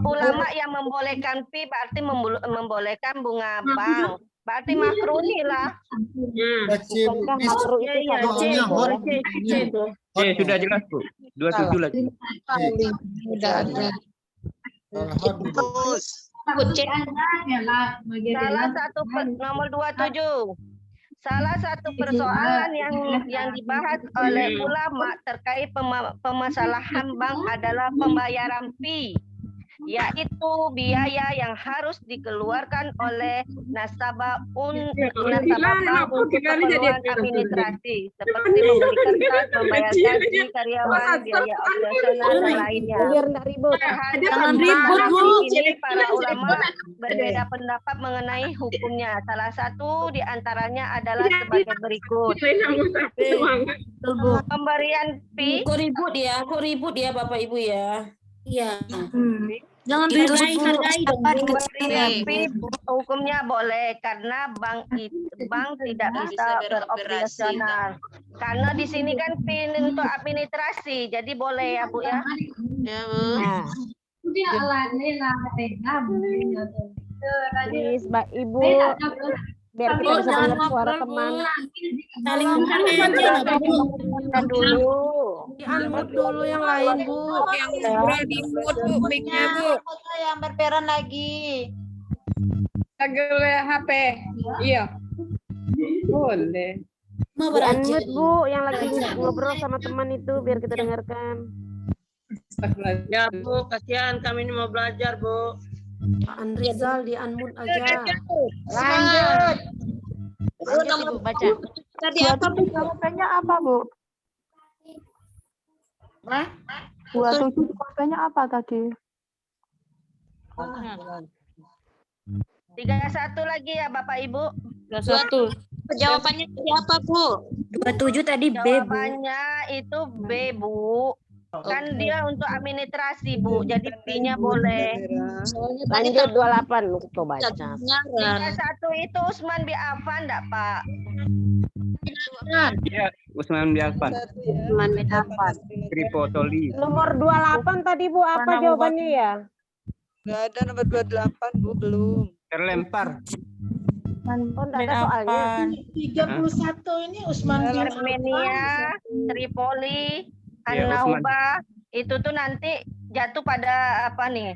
ulama yang membolehkan fee berarti membolehkan bunga bank. Berarti makruh nih lah. Sudah jelas, Bu. 27 lagi. Sudah ada. Salah satu nomor 27. Salah satu persoalan yang dibahas oleh ulama terkait permasalahan bank adalah pembayaran fee, yaitu biaya yang harus dikeluarkan oleh nasabah bank untuk keperluan administrasi seperti membeli kertas, membayar gaji karyawan, biaya operasional dan lainnya. Jangan ribut, Bu. Ini para ulama berbeda pendapat mengenai hukumnya. Salah satu di antaranya adalah sebagai berikut. Pemberian fee. Kok ribut ya Bapak Ibu ya. Iya. Jangan hargai dong. Hukumnya boleh karena bank tidak bisa beroperasional. Karena di sini kan PIN untuk administrasi, jadi boleh ya Bu ya. Ya Bu. Please, Mbak Ibu, biar kita bisa dengar suara teman. Saling menghargai aja nggak Bu? Dulu. Di-unmute dulu yang lain, Bu. Yang di-mute, Bu, mic-nya, Bu. Yang berperan lagi. Oleh HP. Iya. Boleh. Di-unmute, Bu, yang lagi ngobrol sama teman itu biar kita dengarkan. Ya, Bu, kasihan kami ini mau belajar, Bu. Pak Andrizal di-unmute aja. Lanjut. Lanjut Ibu baca. Tadi apa Bu? Jawabannya apa Bu? Hah? 27 jawabannya apa tadi? 31 lagi ya Bapak Ibu. 21. Jawabannya tadi apa Bu? 27 tadi B Bu. Jawabannya itu B Bu. Kan dia untuk administrasi Bu, jadi P-nya boleh. Lanjut 28 lu coba baca. 31 itu Usman bin Affan enggak Pak? Ya, Usman bin Affan. Usman bin Affan. Tripotoli. Nomor 28 tadi Bu, apa jawabannya ya? Nggak ada nomor 28 Bu, belum. Terlempar. Oh, enggak ada soalnya. 31 ini Usman bin Armenia, Tripoli, Ya, An-Naubah itu tuh nanti jatuh pada apa nih?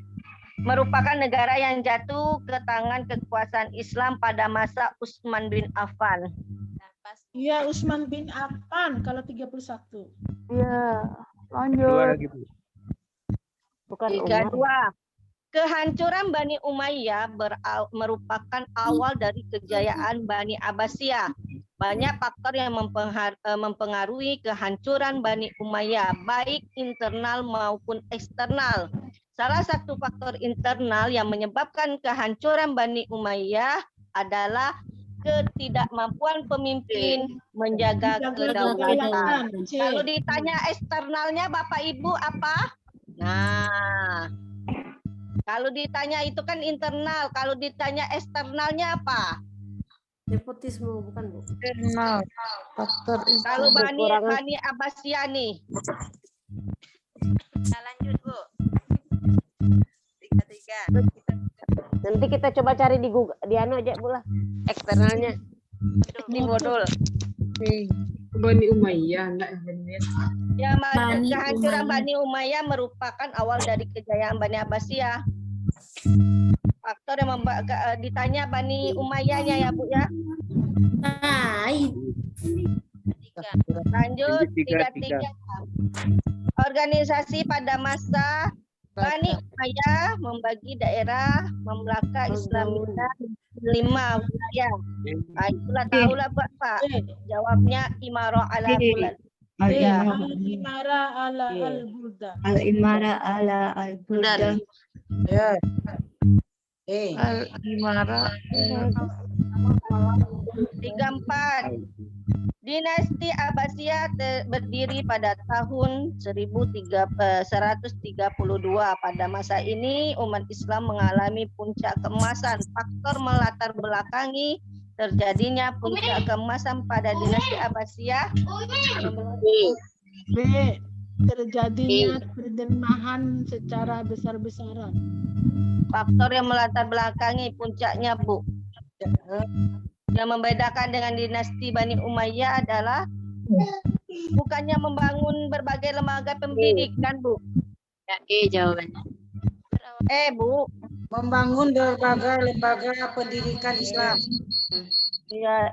Merupakan negara yang jatuh ke tangan kekuasaan Islam pada masa Utsman bin Affan. Iya, Utsman bin Affan kalau 31. Iya, Dua lanjut. lagi Bu. Bukan 32. Kehancuran Bani Umayyah merupakan awal dari kejayaan Bani Abbasiyah. Banyak faktor yang mempengaruhi kehancuran Bani Umayyah, baik internal maupun eksternal. Salah satu faktor internal yang menyebabkan kehancuran Bani Umayyah adalah ketidakmampuan pemimpin menjaga kedaulatan. Kalau ditanya eksternalnya Bapak Ibu apa? Nah, kalau ditanya itu kan internal, kalau ditanya eksternalnya apa? Nepotisme bukan Bu? Internal. Faktor Kalau internal. Bani Abbasiyah nih. Kita lanjut Bu. 33. Nanti kita coba cari di Google, di anu aja Bu lah, eksternalnya. Di modul. Bani Umayyah enggak Ya, Bani kehancuran Umayyah. Bani Umayyah merupakan awal dari kejayaan Bani Abbasiyah. Faktor yang ditanya Bani Umayyahnya ya Bu ya. Lanjut 33. Organisasi pada masa Bani Umayyah membagi daerah Mamlaka Islamiyah 5 wilayah. Ah, itulah tahulah Pak. Jawabnya Imarah ala Bulan. Al-Imara ala al-Bulda. Al-Imara ala al-Bulda. Ya. Al-Imara. 34. Dinasti Abbasiyah berdiri pada tahun 1132. Pada masa ini umat Islam mengalami puncak keemasan. Faktor melatar belakangi terjadinya puncak keemasan pada dinasti Abbasiyah. B. Terjadinya perdenmahan secara besar-besaran. Faktor yang melatar belakangi puncaknya Bu. Yang membedakan dengan dinasti Bani Umayyah adalah bukannya membangun berbagai lembaga pendidikan Bu. Ya, jawabannya. Bu. Membangun berbagai lembaga pendidikan Islam. Ya,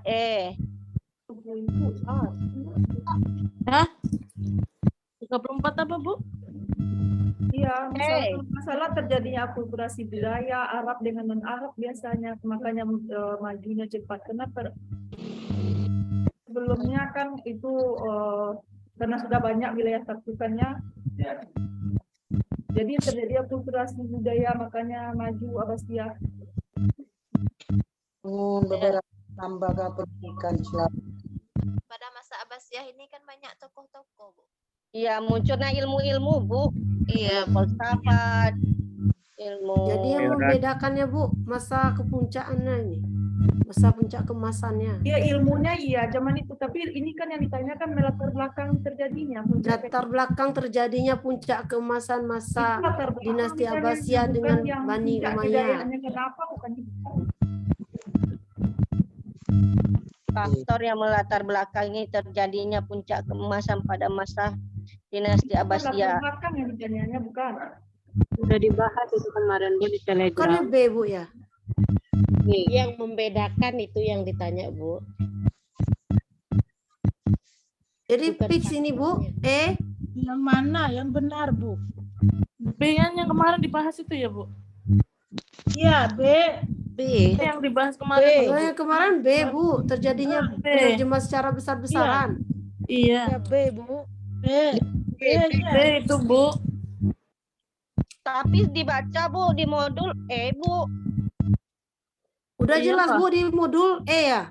Hah? 34 apa Bu? Iya, masalah terjadinya akulturasi budaya Arab dengan non-Arab biasanya, makanya majunya cepat. Kenapa? Sebelumnya kan itu karena sudah banyak wilayah cakupannya, jadi terjadi akulturasi budaya, makanya maju Abbasiyah. Beberapa lembaga pendidikan Islam. Pada masa Abbasiyah ini kan banyak tokoh-tokoh Bu. Iya, munculnya ilmu-ilmu Bu. Iya, filsafat, ilmu. Jadi yang membedakannya Bu, masa kepuncakannya ini, masa puncak kemasannya. Ya ilmunya iya zaman itu, tapi ini kan yang ditanyakan latar belakang terjadinya. Latar belakang terjadinya puncak keemasan masa dinasti Abbasiyah dengan Bani Umayyah. Kenapa bukan itu? Faktor yang melatar belakangi terjadinya puncak keemasan pada masa dinasti Abbasiyah. Latar belakang yang ditanyanya bukan. Sudah dibahas itu kemarin Bu di Telegram. Kan B Bu ya. Yang membedakan itu yang ditanya Bu. Jadi fix ini Bu, Yang mana? Yang benar Bu? B yang kemarin dibahas itu ya Bu? Iya, B. B. Yang dibahas kemarin. Kemarin B, Bu. Terjadinya penerjemah secara besar-besaran. Iya. B, Bu. B itu, Bu. Tapi dibaca, Bu, di modul E, Bu. Udah Iya, jelas, Pak. Bu, di modul E ya.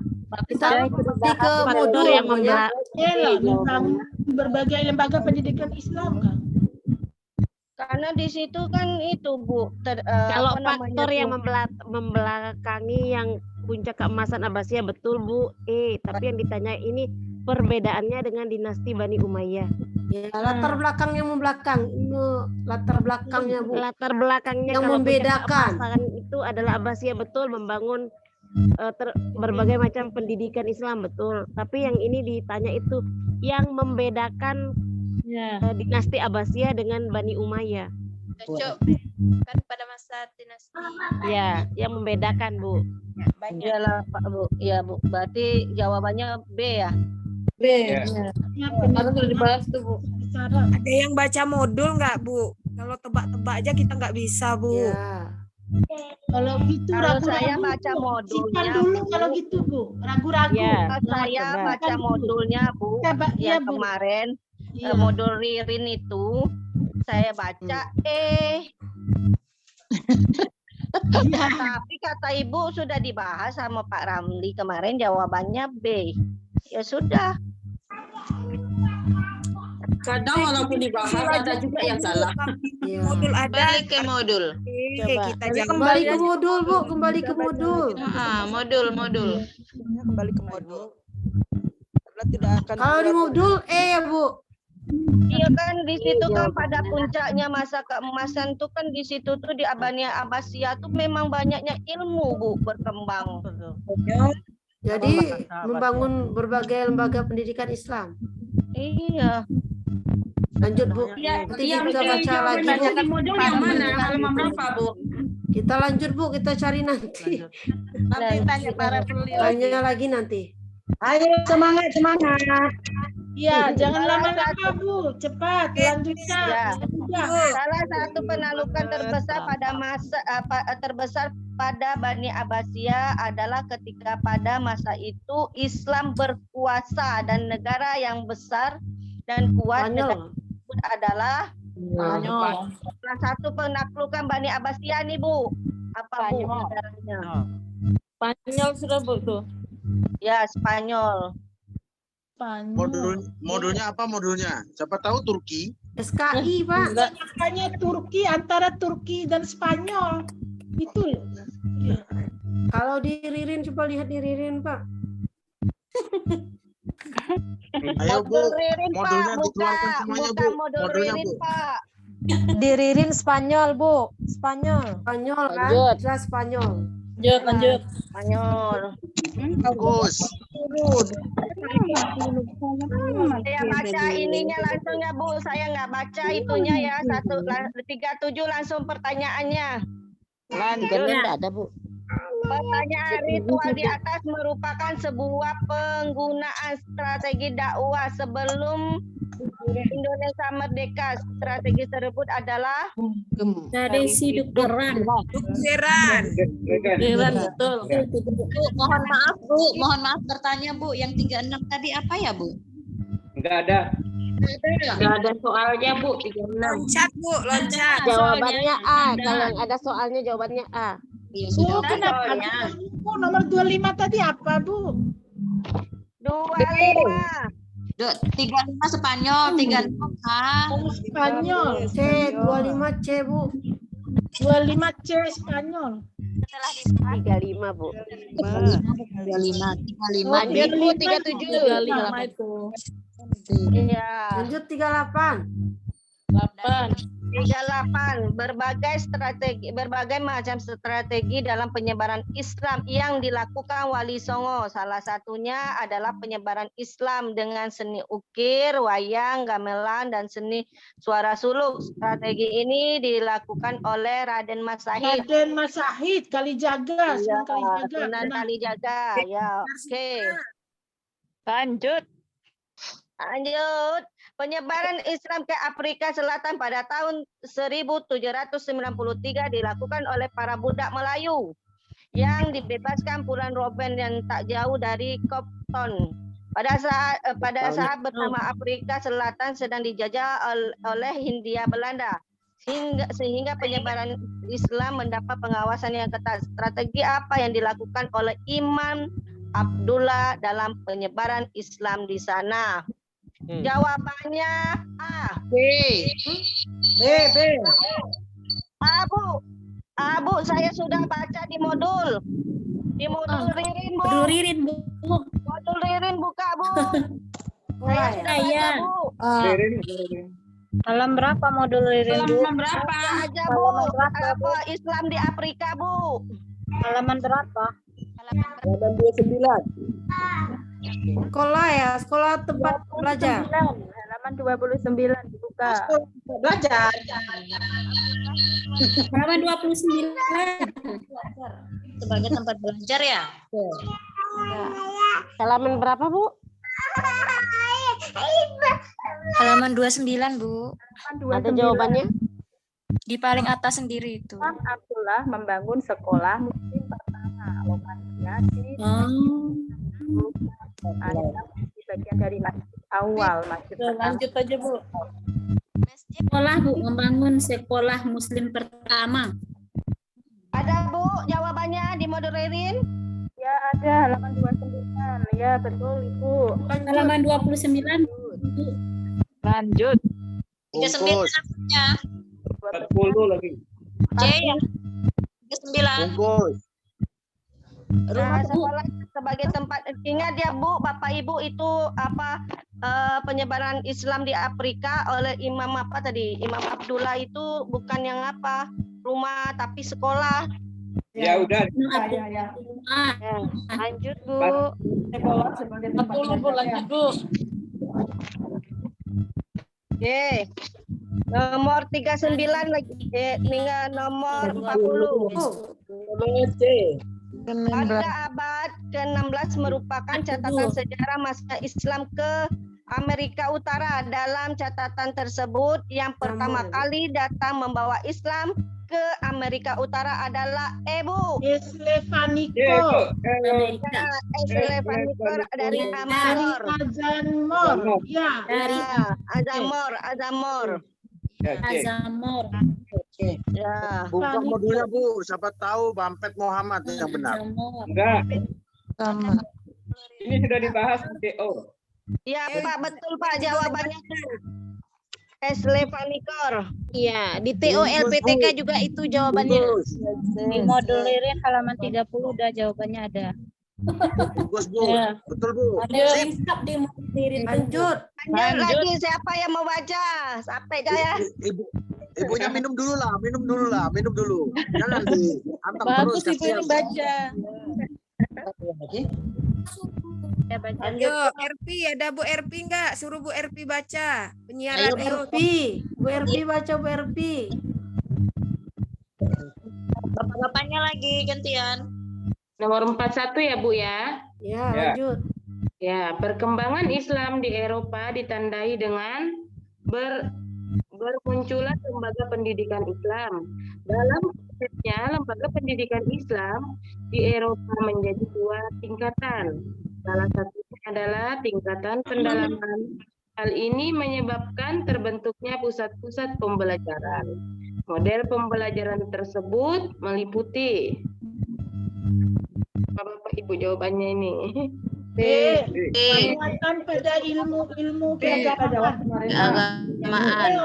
Kita Saya pergi ke faktor modul yang ya. membangun berbagai lembaga pendidikan Islam kan. Karena di situ kan itu, Bu. Kalau apa namanya faktor yang tuh? membelakangi yang puncak keemasan Abbasiyah betul Bu E, tapi yang ditanya ini perbedaannya dengan dinasti Bani Umayyah. Ya, latar belakang yang membelakang, latar belakangnya Bu. Latar belakangnya yang kalau puncak membedakan. keemasan itu adalah Abbasiyah betul membangun berbagai macam pendidikan Islam betul. Tapi yang ini ditanya itu yang membedakan dinasti Abbasiyah dengan Bani Umayyah. Cocok kan pada masa dinasti. Ya, yang membedakan Bu. Iyalah Pak, Bu. Iya, Bu. Berarti jawabannya B ya? B. Ya. Harus sudah dibahas tuh, Bu. Ada yang baca modul nggak, Bu? Kalau tebak-tebak aja kita nggak bisa, Bu. Kalau gitu Kalau ragu-ragu saya Bu. baca modulnya, Simpan dulu Bu. kalau gitu Bu, ragu-ragu. Ya, saya baca modulnya, Bu. Iya, Yang Bu. kemarin Iya. modul Ririn itu saya baca Tapi kata Ibu sudah dibahas sama Pak Ramli kemarin, jawabannya B. Ya sudah. Kadang walaupun dibahas ada juga yang salah. Modul ada. Balik ke modul. Kita jangan Kembali ke modul, Bu. Kembali ke modul. Modul. Kembali ke modul. Karena tidak akan Kalau di modul E ya, Bu. Iya kan di situ kan pada puncaknya masa keemasan tuh kan di situ tuh di Abbasiyah tuh memang banyaknya ilmu, Bu, berkembang. Jadi membangun berbagai lembaga pendidikan Islam. Iya. Lanjut, Bu. Ya, Nanti yang kita baca lagi, Bu. di modul yang mana? Halaman berapa, Bu? Kita lanjut, Bu. Kita cari nanti. Nanti tanya para peneliti. Tanya lagi nanti. Ayo semangat. Iya, jangan lama-lama Bu, cepat lanjutkan. Ya. Salah satu penaklukan terbesar pada Bani Abbasiyah adalah ketika pada masa itu Islam berkuasa dan negara yang besar dan kuat adalah salah satu penaklukan Bani Abbasiyah nih, Bu. Apa Bu negaranya? Spanyol sudah, Bu, tuh. Ya, Spanyol. Modulnya apa modulnya? Siapa tahu Turki? SKI, Pak. Makanya Turki, antara Turki dan Spanyol. Itu loh. Kalau di Ririn, coba lihat di Ririn, Pak. Ayo Bu, Ririn, modulnya Pak. dikeluarkan semuanya Bu. Modul Modulnya Ririn, Bu. Pak. Di Ririn Spanyol, Bu. Spanyol. Spanyol kan? Lanjut. Jelas Spanyol. Lanjut. Spanyol. Bagus. Saya baca ininya langsung ya, Bu. Saya nggak baca itunya ya. 37 langsung pertanyaannya. Tidak ada, Bu. Pertanyaan ritual di atas merupakan sebuah penggunaan strategi dakwah sebelum Indonesia merdeka. Strategi tersebut adalah dari Dukderan. Dukderan, betul. Bu, mohon maaf Bu, mohon maaf bertanya Bu, yang 36 tadi apa ya Bu? Enggak ada. Enggak ada soalnya, Bu. 36. Loncat, Bu, loncat. Jawabannya A. Kalau yang ada soalnya jawabannya A. Bu, kenapa? Bu, nomor 25 tadi apa, Bu? 25. 35 Spanyol, 35 A. Spanyol. C, 25 C, Bu. 25 C Spanyol. 35, Bu. 35. Lanjut, Bu, 37. 35 itu. Iya. Lanjut 38. 38 berbagai macam strategi dalam penyebaran Islam yang dilakukan Wali Songo. Salah satunya adalah penyebaran Islam dengan seni ukir, wayang, gamelan, dan seni suara suluk. Strategi ini dilakukan oleh Raden Mas Sahid. Raden Mas Sahid, Kalijaga, Iya, Kalijaga. Sunan Kalijaga. Ya, oke. Lanjut. Penyebaran Islam ke Afrika Selatan pada tahun 1793 dilakukan oleh para budak Melayu yang dibebaskan Pulau Robben yang tak jauh dari Compton. Pada saat bersama Afrika Selatan sedang dijajah oleh Hindia Belanda. Sehingga penyebaran Islam mendapat pengawasan yang ketat. Strategi apa yang dilakukan oleh Imam Abdullah dalam penyebaran Islam di sana? Jawabannya A. B. Bu, saya sudah baca di modul. Di modul Ririn, Bu. Modul Ririn, Bu. Modul Ririn buka, Bu. Saya sudah baca, Bu. Halaman berapa modul Ririn, Bu? Halaman berapa? Aja, Bu. Apa Islam di Afrika, Bu? Halaman berapa? Halaman 29. Sekolah ya, sekolah tempat belajar. Halaman 29 dibuka. Belajar. Halaman 29. Sebagai tempat belajar ya? Halaman berapa, Bu? Halaman 29, Bu. Ada jawabannya? Di paling atas sendiri itu. Imam Abdullah membangun sekolah muslim pertama. Lokasinya di di bagian dari masjid awal, masjid pertama. Lanjut aja, Bu. Sekolah, Bu, membangun sekolah muslim pertama. Ada, Bu, jawabannya di modul Ririn? Ya, ada halaman 29. Ya, betul, Ibu. Halaman 29. Lanjut. 39 namanya. 40 lagi. C ya. 39. Bungkus. Rumah sekolah sebagai tempat, ingat ya, Bu, Bapak Ibu, itu apa penyebaran Islam di Afrika oleh Imam apa tadi? Imam Abdullah itu bukan yang apa? Rumah tapi sekolah. Ya udah. Lanjut, Bu. Sekolah sebagai tempat Lanjut, Bu. Oke. Nomor 39 lagi. Tinggal nomor 40. Pada abad ke-16 merupakan catatan sejarah masuknya Islam ke Amerika Utara. Dalam catatan tersebut, yang pertama kali datang membawa Islam ke Amerika Utara adalah Slefanikor. Slefanikor dari Amor. Azamor. Ya. Dari Azamor. Azamor. Ya. Buka modulnya, Bu. Siapa tahu Bampet Muhammad yang benar. Enggak. Ini sudah dibahas di TO. Iya, Pak, betul, Pak, jawabannya tuh. Slefanikor. Iya, di TOLPTK juga itu jawabannya. Di modul Ririn halaman 30 udah jawabannya ada. Bagus, Bu. Ya. Betul, Bu. Ada lengkap di modul Ririn. Lanjut. Lanjut lagi, siapa yang mau baca? Sampai ya. Ibunya minum dulu lah. Jangan dihantam terus. Bagus Ibu ini baca. Lanjut, RP ada Bu RP enggak? Suruh Bu RP baca. Penyiaran RP. Bu RP baca, Bu RP. Bapak-bapaknya lagi gantian. Nomor 41 ya, Bu ya. Ya, lanjut. Ya, perkembangan Islam di Eropa ditandai dengan bermunculan lembaga pendidikan Islam. Dalam konsepnya, lembaga pendidikan Islam di Eropa menjadi 2 tingkatan. Salah satunya adalah tingkatan pendalaman. Hal ini menyebabkan terbentuknya pusat-pusat pembelajaran. Model pembelajaran tersebut meliputi Bapak Ibu jawabannya ini. Penguatan pada ilmu keagamaan.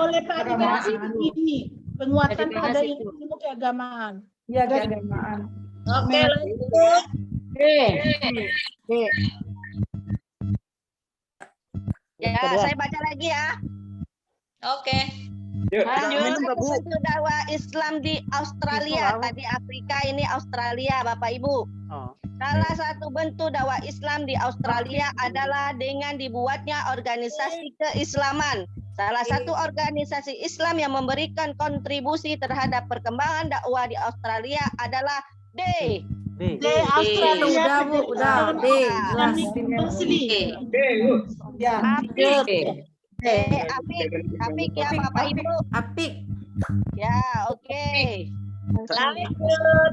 Oleh Pak Dibas ini penguatan pada ilmu keagamaan. Ya, keagamaan. Oke, lanjut. Ya, saya baca lagi ya. Oke. Lanjut, bentuk dakwah Islam di Australia. Tadi Afrika, ini Australia, Bapak Ibu. Salah satu bentuk dakwah Islam di Australia adalah dengan dibuatnya organisasi keislaman. Salah satu organisasi Islam yang memberikan kontribusi terhadap perkembangan dakwah di Australia adalah Australia. Udah, D. Ya. Apik ya Bapak Ibu. Apik. Ya, oke. Lanjut.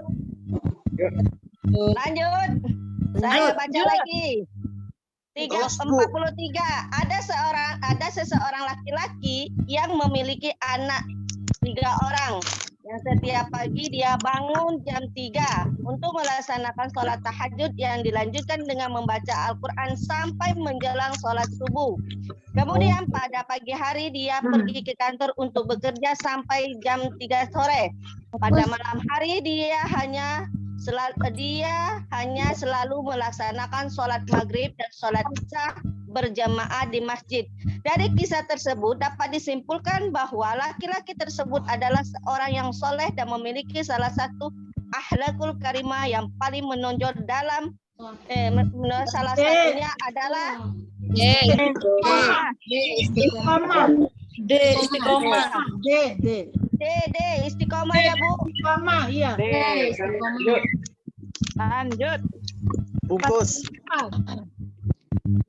Lanjut. Saya baca lagi. 43. Ada seseorang laki-laki yang memiliki anak 3 orang. Yang setiap pagi dia bangun jam 3 untuk melaksanakan sholat tahajud yang dilanjutkan dengan membaca Al-Quran sampai menjelang sholat subuh. Kemudian pada pagi hari dia pergi ke kantor untuk bekerja sampai jam 3 sore. Pada malam hari dia hanya selalu melaksanakan sholat maghrib dan sholat isya berjamaah di masjid. Dari kisah tersebut dapat disimpulkan bahwa laki-laki tersebut adalah seorang yang soleh dan memiliki salah satu akhlakul karimah yang paling menonjol dalam salah satunya adalah Istiqomah. Istiqomah ya Bu. Istiqomah, iya. Lanjut. Bungkus.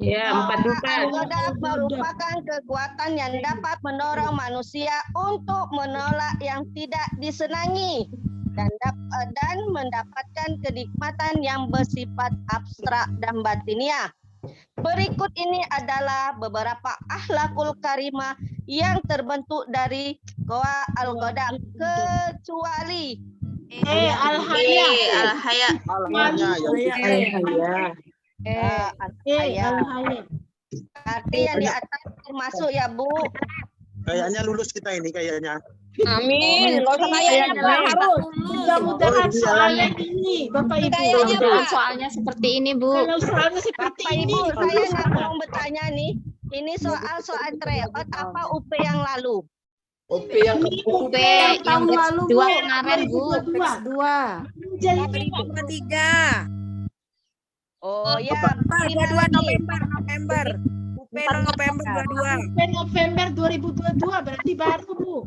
Ya, 44. Al-Ghadab merupakan kekuatan yang dapat mendorong manusia untuk menolak yang tidak disenangi dan mendapatkan kenikmatan yang bersifat abstrak dan batiniah. Berikut ini adalah beberapa akhlakul karimah yang terbentuk dari Qawa Al-Ghadab, kecuali Al-Haya. Arti yang di atas termasuk ya Bu. Kayaknya lulus kita ini kayaknya. Amin. Nggak usah kayaknya harus. Mudah-mudahan soalnya ini, Bapak Ibu. Soalnya seperti ini, Bu. Kalau soalnya seperti Bapak ini, Ibu, saya mau bertanya nih. Ini soal tryout apa UP yang lalu? UP yang lalu, Bu. Kemarin, Bu. 2. Jadi 3. Oh ya, 22 November. UP November 22. November 2022 berarti baru, Bu.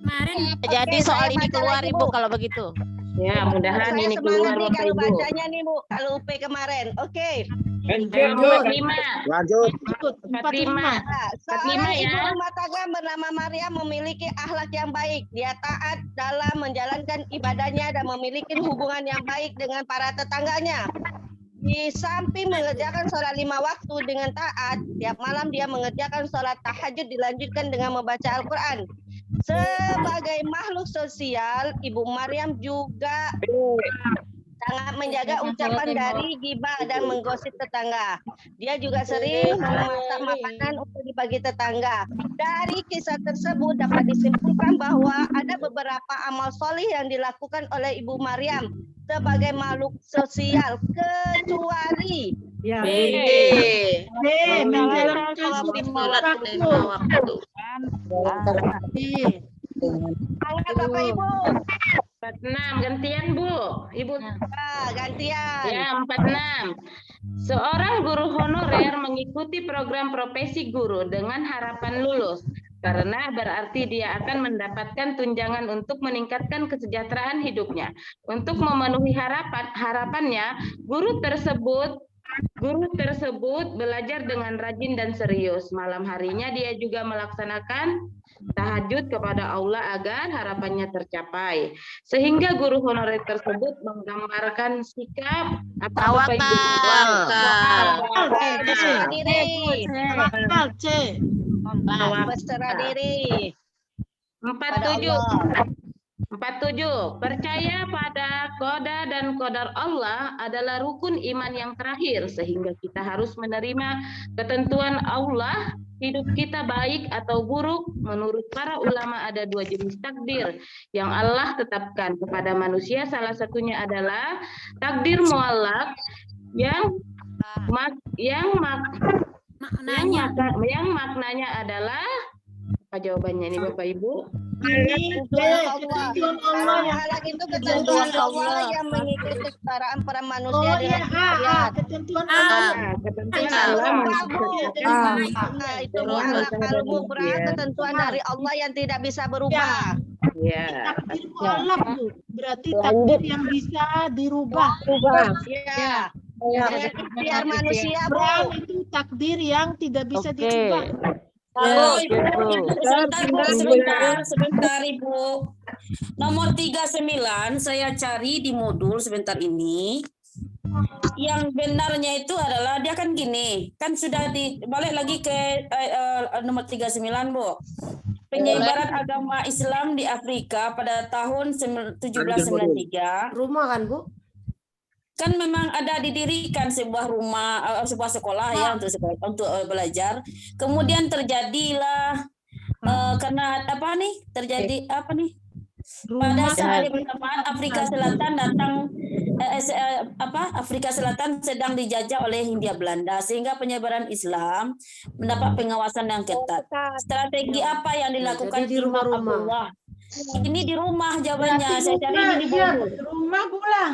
Kemarin. Jadi soal ini keluar Ibu kalau begitu. Ya, mudahan Saya ini semangat keluar nih Bapak kalau Ibu. bacanya nih Bu, kalau UP kemarin. Oke. 45. Lanjut. 45. Seorang ibu ya. rumah tangga bernama Maria memiliki akhlak yang baik. Dia taat dalam menjalankan ibadahnya dan memiliki hubungan yang baik dengan para tetangganya. Di samping mengerjakan sholat 5 waktu dengan taat, tiap malam dia mengerjakan sholat tahajud dilanjutkan dengan membaca Al-Quran. Sebagai makhluk sosial, Ibu Maryam juga sangat menjaga ucapan dari gibah dan menggosip tetangga. Dia juga sering memasak makanan untuk dibagi tetangga. Dari kisah tersebut dapat disimpulkan bahwa ada beberapa amal solih yang dilakukan oleh Ibu Maryam sebagai makhluk sosial, kecuali menjalankan sholat waktu. Bapak Ibu. 46 gantian Bu. Ibu. Gantian. Ya, 46. Seorang guru honorer mengikuti program profesi guru dengan harapan lulus karena berarti dia akan mendapatkan tunjangan untuk meningkatkan kesejahteraan hidupnya. Untuk memenuhi harapannya, guru tersebut belajar dengan rajin dan serius. Malam harinya dia juga melaksanakan tahajud kepada Allah agar harapannya tercapai. Sehingga guru honorer tersebut menggambarkan sikap atau berserah diri. 47. Percaya pada qada dan qadar Allah adalah rukun iman yang terakhir, sehingga kita harus menerima ketentuan Allah. Hidup kita baik atau buruk, menurut para ulama ada 2 jenis takdir yang Allah tetapkan kepada manusia. Salah satunya adalah takdir muallak yang maknanya adalah apa jawabannya nih Bapak Ibu? Muallak itu ketentuan Allah yang mengikuti kesetaraan para manusia dengan ayat. Ketentuan Allah. Itu muallak. Kalau mubrah ketentuan dari Allah yang tidak bisa berubah. Ya. Takdir muallak, Bu. Berarti takdir yang bisa dirubah. Iya. Biar manusia, Bu. Itu takdir yang tidak bisa dirubah. Sebentar Ibu. Nomor 39 saya cari di modul sebentar ini. Yang benarnya itu adalah dia kan gini, kan sudah balik lagi ke nomor 39, Bu. Penyebaran agama Islam di Afrika pada tahun 1793. Rumah kan, Bu? Kan memang ada didirikan sebuah rumah, sebuah sekolah ya untuk belajar. Kemudian terjadilah karena apa nih? Terjadi apa nih? Pada saat bersamaan Afrika Selatan datang Afrika Selatan sedang dijajah oleh Hindia Belanda sehingga penyebaran Islam mendapat pengawasan yang ketat. Strategi apa yang dilakukan di rumah-rumah? Ini di rumah jawabannya. Saya cari ini di rumah pula.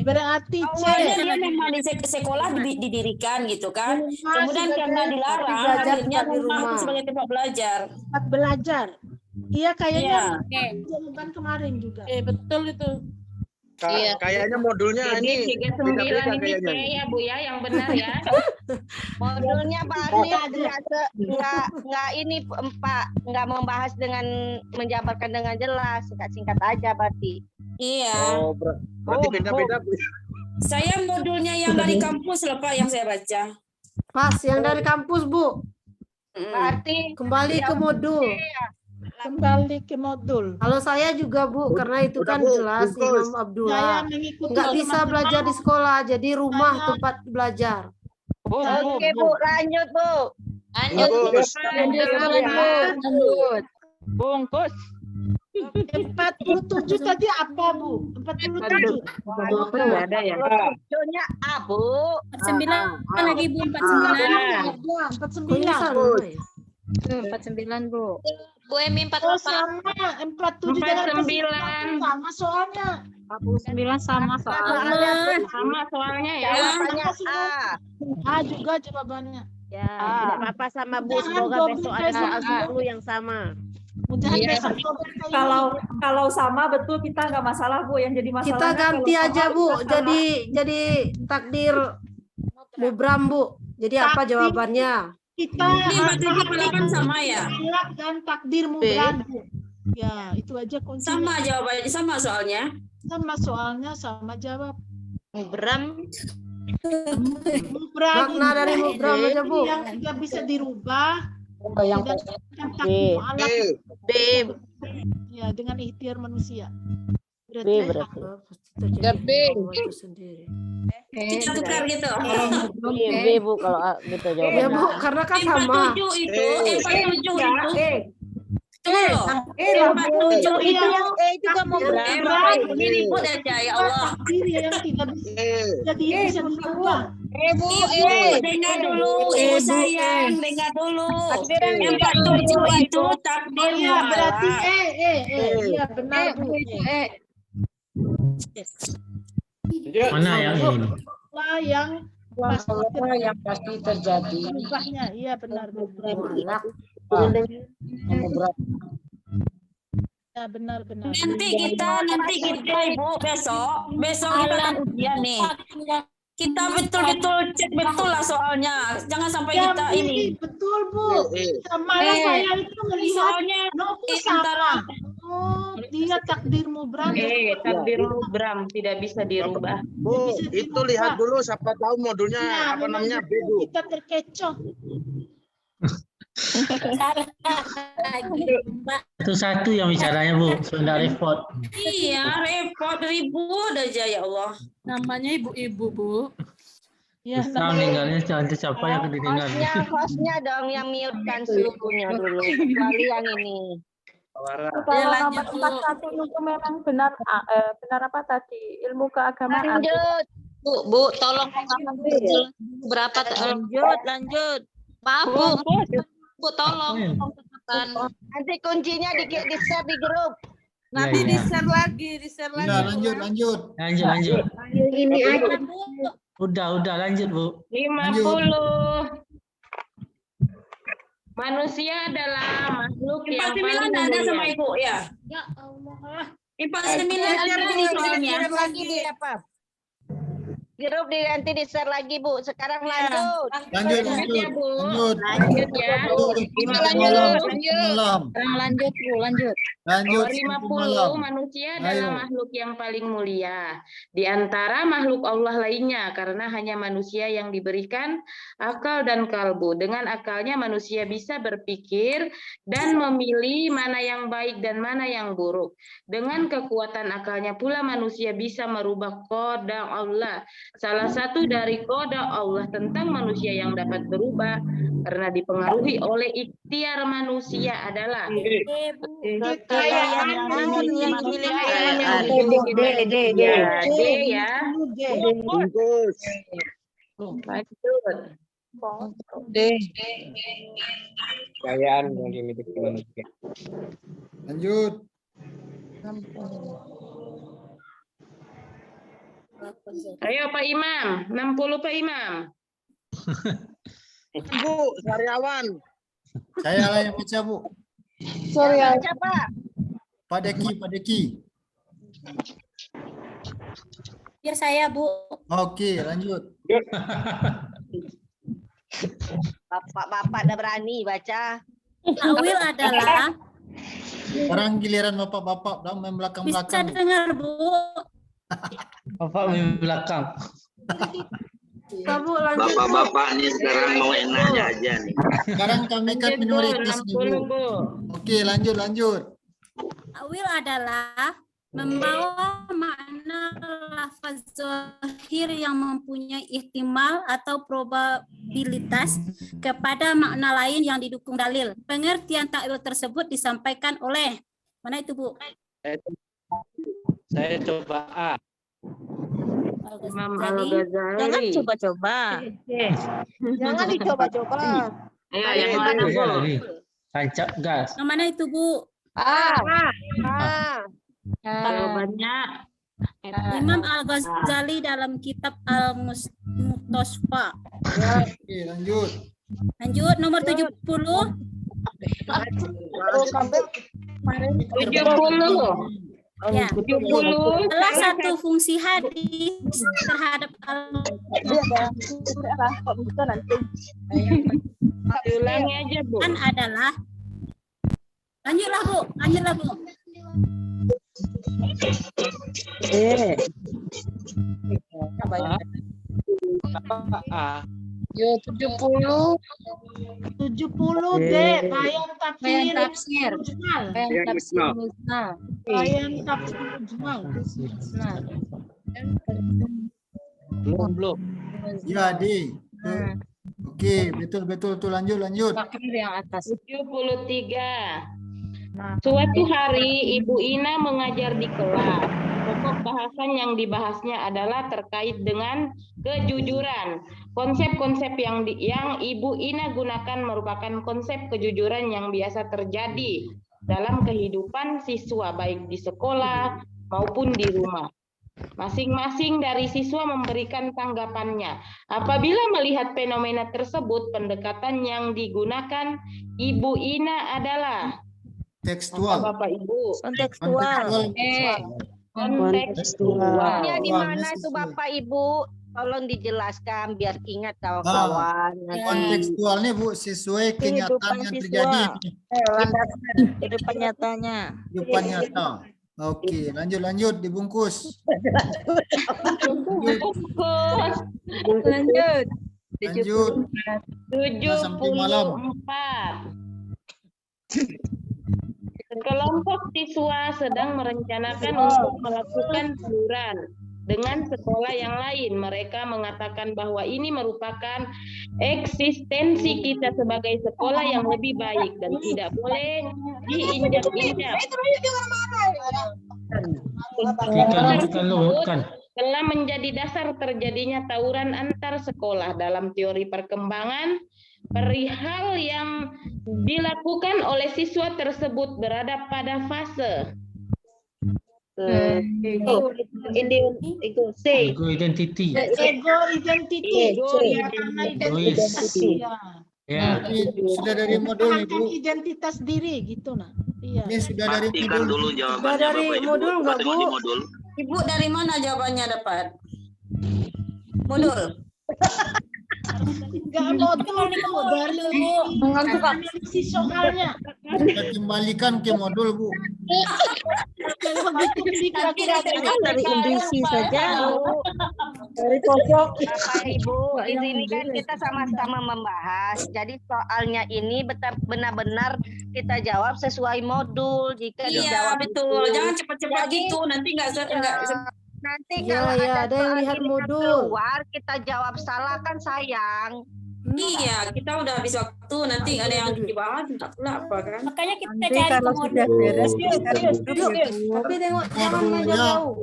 Berarti awalnya dia memang di sekolah didirikan gitu kan. Kemudian karena dilarang akhirnya rumah sebagai tempat belajar. Tempat belajar. Iya kayaknya jawaban kemarin juga. Betul itu. Kayaknya modulnya Jadi ini 39 beda-beda ini kayaknya. ya Bu ya, yang benar ya. Modulnya Pak Arni nggak ini Pak, nggak membahas dengan menjabarkan dengan jelas, singkat-singkat aja berarti. Iya. Oh, berarti beda-beda. Saya modulnya yang dari kampus loh Pak yang saya baca. Pas yang dari kampus, Bu. Berarti kembali ke modul. Kembali ke modul. Kalau saya juga Bu, karena itu kan jelas Imam Abdullah. Nggak bisa belajar di sekolah, jadi rumah tempat belajar. Oke Bu, lanjut Bu. Lanjut. Bungkus. 47 tadi apa Bu? 47. Nggak ada ya. Modulnya A Bu. 49 lagi Bu, 49. 49 Bu. Bu Emi 48. Oh, sama 47 sama soalnya. 49 sama soalnya. Sama soalnya ya. Jawabannya A. A juga jawabannya. Ya, tidak apa-apa sama Bu. Semoga besok ada soal 10 yang sama. Kalau sama betul kita nggak masalah Bu. Yang jadi masalah Kita ganti aja Bu. Jadi takdir Mubram Bu. Jadi apa jawabannya? Kita kan sama ya. Dan takdir mubram. Ya, itu aja kuncinya. Sama jawabannya, sama soalnya. Sama soalnya, sama jawab. Mubram. Makna dari mubram aja Bu. Yang tidak bisa dirubah. Yang B. Ya, dengan ikhtiar manusia. B berarti. B. Kita tukar gitu. B Bu kalau gitu jawabannya. Ya Bu, karena kan sama. 47 itu, 47 itu. Itu juga mau ini ribut aja ya Allah. Yang tidak bisa dirubah. Ibu, dengar dulu, Ibu sayang, dengar dulu. 47 itu takdirnya. Berarti iya benar Bu. Mana yang ini? Yang pasti terjadi. Ubahnya, iya benar. Ya benar. Nanti kita Ibu besok kita kan ujian nih. Kita betul-betul cek betul lah soalnya. Jangan sampai kita ini. Betul Bu. Malah saya itu melihat soalnya antara dia takdir mubram. Takdir mubram tidak bisa dirubah. Bu, itu lihat dulu siapa tahu modulnya apa namanya B Bu. Kita terkecoh. Itu satu yang bicaranya Bu, sudah repot. Iya, repot ribut aja ya Allah. Namanya ibu-ibu Bu. Ya, Nah, meninggalnya jangan siapa yang kedengar. Hostnya dong yang mute-kan seluruhnya dulu. Kecuali yang ini. Kalau nomor 41 itu memang benar apa tadi? Ilmu keagamaan. Lanjut. Bu, tolong berapa lanjut. Maaf Bu, tolong. Nanti kuncinya di-share di grup. Nanti di-share lagi, Ya, lanjut. Ini aja. Udah lanjut Bu. 50. Manusia adalah makhluk yang 49 ada sama Ibu ya. Ya Allah. 49 ada nih soalnya. lagi di apa? Grup nanti di-share lagi, Bu. Sekarang lanjut. Lanjut, ya, Bu. lanjut. Lanjut ya. Lanjut, Bu, lanjut. Lanjut. Nomor 50, manusia adalah makhluk yang paling mulia di antara makhluk Allah lainnya karena hanya manusia yang diberikan akal dan kalbu. Dengan akalnya manusia bisa berpikir dan memilih mana yang baik dan mana yang buruk. Dengan kekuatan akalnya pula manusia bisa merubah qada Allah. Salah satu dari qada Allah tentang manusia yang dapat berubah karena dipengaruhi oleh ikhtiar manusia adalah Kekayaan yang dimiliki manusia. Lanjut. Ayo Pak Imam, 60 Pak Imam. Bu, Sariawan. Saya lah yang baca, Bu. Sorry, siapa? Pak Deki. Biar saya, Bu. Oke, lanjut. Bapak-bapak udah berani baca. Takwil adalah Sekarang giliran bapak-bapak dah main bisa belakang-belakang. dengar, Bu. Bapak di belakang. Bu, lanjut. Bapak-bapak nih sekarang mau enaknya aja nih. Sekarang kami kan minoritas nih, Bu. Oke, lanjut. Takwil adalah membawa makna lafaz zahir yang mempunyai ihtimal atau probabilitas kepada makna lain yang didukung dalil. Pengertian takwil tersebut disampaikan oleh mana itu, Bu? Saya coba A. Imam Al-Ghazali. Jangan coba-coba. Jangan dicoba-coba. Ayo, yang mana, Bu? Tancap gas. Yang mana itu, Bu? Jawabannya Imam Al-Ghazali dalam kitab Al-Mustasfa. Oke, lanjut. Lanjut, nomor 70. 70. Ya. 70. Salah satu fungsi hadis terhadap Ulangi aja, Bu. adalah lanjutlah, Bu. Yo 70. 70 D. Bayan tafsir. Bayan tafsir musnad. Bayan tafsir mujmal. Belum. Ya, D. Oke, betul tuh, lanjut. Yang atas. 73. Suatu hari Ibu Ina mengajar di kelas. Pokok bahasan yang dibahasnya adalah terkait dengan kejujuran. Konsep-konsep yang Ibu Ina gunakan merupakan konsep kejujuran yang biasa terjadi dalam kehidupan siswa baik di sekolah maupun di rumah. Masing-masing dari siswa memberikan tanggapannya. Apabila melihat fenomena tersebut, pendekatan yang digunakan Ibu Ina adalah tekstual. Bapak Ibu. Kontekstual. Kontekstual. Di mana itu Bapak Ibu? Tolong dijelaskan biar ingat kawan-kawan. Kontekstualnya, Bu, sesuai kenyataan yang terjadi. Kehidupan nyatanya. Kehidupan nyata. Oke, lanjut dibungkus. Lanjut. 74. Kelompok siswa sedang merencanakan untuk melakukan taburan dengan sekolah yang lain. Mereka mengatakan bahwa ini merupakan eksistensi kita sebagai sekolah yang lebih baik dan tidak boleh diinjak-injak. Telah menjadi dasar terjadinya tawuran antar sekolah. Dalam teori perkembangan, perihal yang dilakukan oleh siswa tersebut berada pada fase Ego identity. Ya, sudah dari modul Ibu. Identitas diri gitu nah. Iya. Ini sudah dari Pastikan modul. dulu jawabannya Bapak Ibu. modul nggak, Bu? Modul. Ibu dari mana jawabannya dapat? Modul. Enggak modul Bu, dari analisis soalnya. Kita kembalikan ke modul, Bu. Kalau begitu kira-kira dari industri saja. dari pojok. Bapak Ibu, di sini kan kita sama-sama membahas. Jadi soalnya ini benar-benar kita jawab sesuai modul. Jika Iya, dijawab betul. itu. Jangan cepat-cepat Jadi, gitu. Nanti enggak nanti Iya, kalau iya, ada ada yang soal lihat ini kan modul. keluar, kita jawab salah kan sayang. Iya, kita udah habis waktu. Nanti ada yang dibahas enggak pula apa kan. Makanya kita Nanti cari kalau ke sudah modul. beres kita tutup ya, Bu. Tapi tengok jangan main Modulnya, jauh.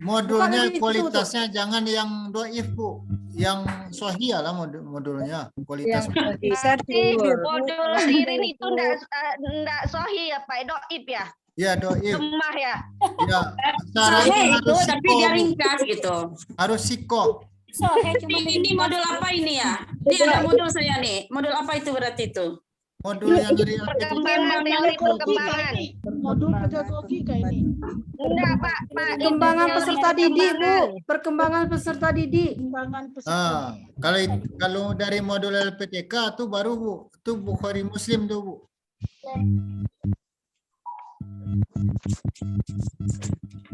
modulnya Bukan itu, kualitasnya jangan yang doif, Bu. Yang sahih lah modulnya kualitas. Bisa Modul ririn itu enggak sohi ya Pak, doib ya? Ya doif. Lemah ya? Ya. Sahih itu harus tapi siko, dia Bu. ringkas gitu. Harus siko. Ini modul apa ini ya? Ini ada modul saya nih. Modul apa itu berarti itu? Modul yang dari Perkembangan teori perkembangan. Modul pedagogi kayak ini. Enggak, Pak. Perkembangan peserta didik, Bu. Perkembangan peserta didik. Perkembangan Ah, kalau dari modul LPTK tuh baru, Bu. Itu Bukhari Muslim tuh, Bu.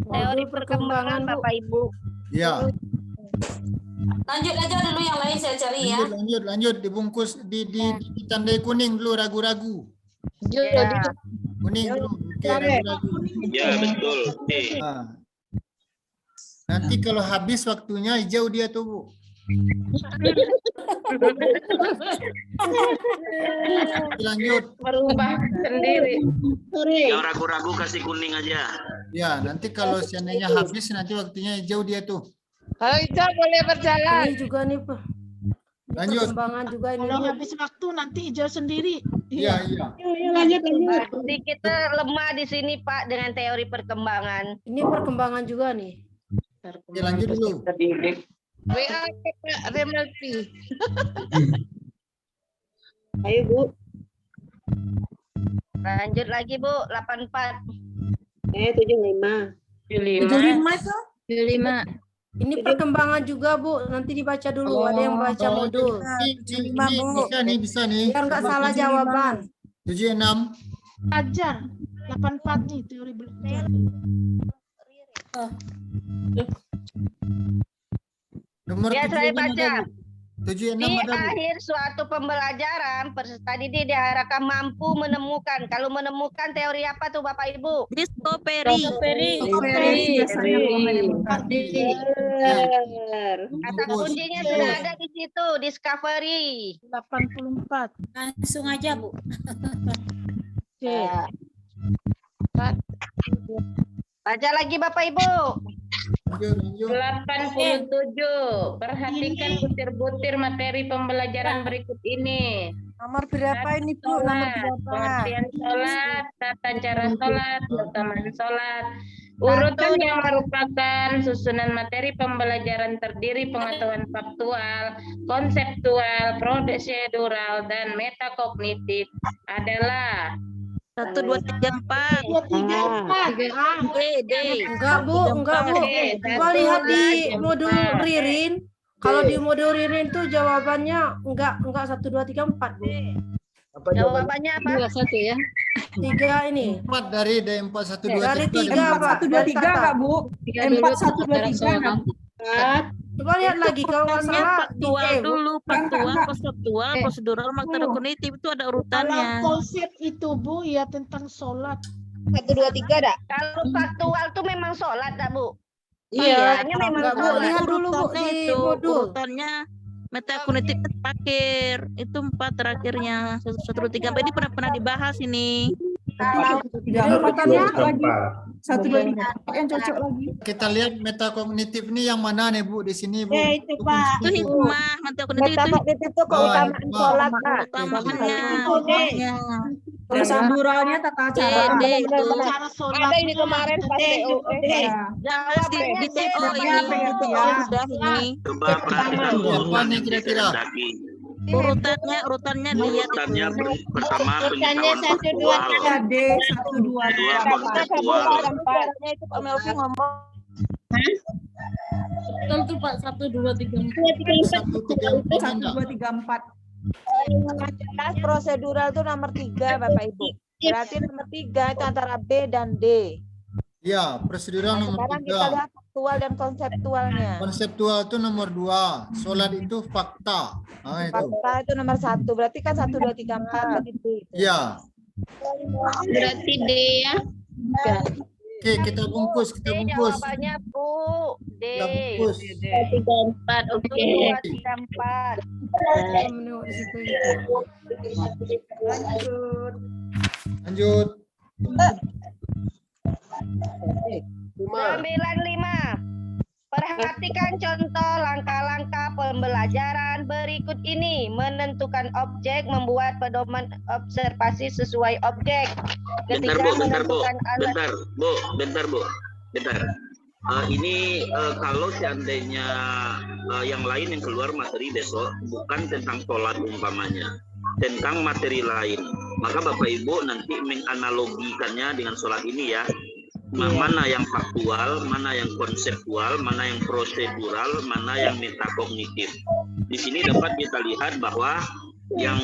Teori perkembangan Bapak Ibu. Ya. Lanjut aja dulu yang lain saya cari ya. Lanjut dibungkus ditandai kuning dulu ragu-ragu. Ya. Kuning dulu. Oke, ragu-ragu. Ya betul. Oke. Nah. Nanti kalau habis waktunya hijau dia tuh, Bu. Lanjut. Berubah sendiri. Yang ragu-ragu kasih kuning aja. Ya, nanti kalau seandainya habis nanti waktunya hijau dia tuh. Kalau hijau boleh berjalan. Ini juga nih, Pak. Lanjut. Perkembangan juga ini. Kalau Bu. habis waktu nanti hijau sendiri. Iya. Lanjut. Jadi kita lemah di sini Pak dengan teori perkembangan. Ini perkembangan juga nih. Ya, lanjut dulu. WA ke Pak Remelti. Ayo, Bu. Lanjut lagi Bu, 84. 75. 75 itu? 75. Ini perkembangan juga, Bu. Nanti dibaca dulu. Ada yang baca modul. Ini bisa nih. Biar nggak salah jawaban. 76. Ajar. 84 nih teori belajar. Nomor Ya, saya baca. 76 Di ada, Bu. akhir suatu pembelajaran, peserta didik diharapkan mampu menemukan. Kalau menemukan teori apa tuh Bapak Ibu? Discovery. Kata kuncinya sudah ada di situ, discovery. 84. Langsung aja, Bu. Ya. Baca lagi Bapak Ibu. 87. Perhatikan butir-butir materi pembelajaran berikut ini. Nomor berapa ini, Bu? Nomor berapa? Pengertian sholat, tata cara sholat, keutamaan sholat. Urutan yang merupakan susunan materi pembelajaran terdiri pengetahuan faktual, konseptual, prosedural, dan metakognitif adalah 1, 2, 3, 4. D. Enggak, Bu. Coba lihat di modul Ririn. Kalau di modul Ririn tuh jawabannya enggak 1, 2, 3, 4, Bu. Jawabannya apa? 1 ya. 3 ini. 4 dari 4, 1, 2, Dari 3. 3, Pak. 1, 2, 3 enggak, Bu? 4, 1, 2, 3. Coba lihat lagi kalau nggak salah Faktual di E, Bu. dulu, faktual, konseptual, prosedural, materi kognitif itu ada urutannya. Kalau konsep itu Bu ya tentang sholat. 1, 2, 3 dah. Kalau faktual tuh memang sholat tak Bu? Iya, Faktualnya memang enggak, Bu. sholat. Lihat dulu, Bu, urutannya di itu, modul. urutannya metakognitif pakir itu 4 terakhirnya 1, 2, 3, 4 ini pernah dibahas ini. Jadi urutannya 1, 2, 3 yang cocok lagi. Kita lihat metakognitif ini yang mana nih, Bu? Di sini, Bu. Itu, Pak. Itu hikmah, metakognitif itu Metakognitif itu keutamaan hikmah. sholat, Pak. utamaannya. Proseduralnya tata cara. D itu. Ada ini kemarin pas TOE. Harus di TO ini. Sudah ini. Coba perhatikan Bu. Apa nih kira-kira? Urutannya lihat Urutannya itu. pertama Urutannya pengetahuan 1, 2, faktual. 3 D, 1, 2, 3. Kedua konseptual. Itu Pak Melvi ngomong. Betul tuh Pak, 1, 2, 3, 4. 1, 2, 3, 4. Yang jelas prosedural itu nomor 3 Bapak Ibu. Berarti nomor 3 itu antara B dan D. Ya, prosedural Nah, nomor sekarang 3. kita lihat faktual dan konseptualnya. Konseptual itu nomor 2. Sholat itu fakta. Nah, itu. Fakta itu nomor 1. Berarti kan 1, 2, 3, 4 berarti D. Ya. Berarti D ya. Oke, kita bungkus. Jawabannya Bu. D. Kita bungkus. 3, 4. Oke. 2, 3, 4. Lanjut. 95. Perhatikan contoh langkah-langkah pembelajaran berikut ini. Menentukan objek, membuat pedoman observasi sesuai objek. Bentar Bu, bentar. Ini kalau seandainya yang lain yang keluar materi besok bukan tentang sholat umpamanya, tentang materi lain, maka Bapak Ibu nanti menganalogikannya dengan sholat ini ya. Mana yang faktual, mana yang konseptual, mana yang prosedural, mana yang metakognitif. Di sini dapat kita lihat bahwa yang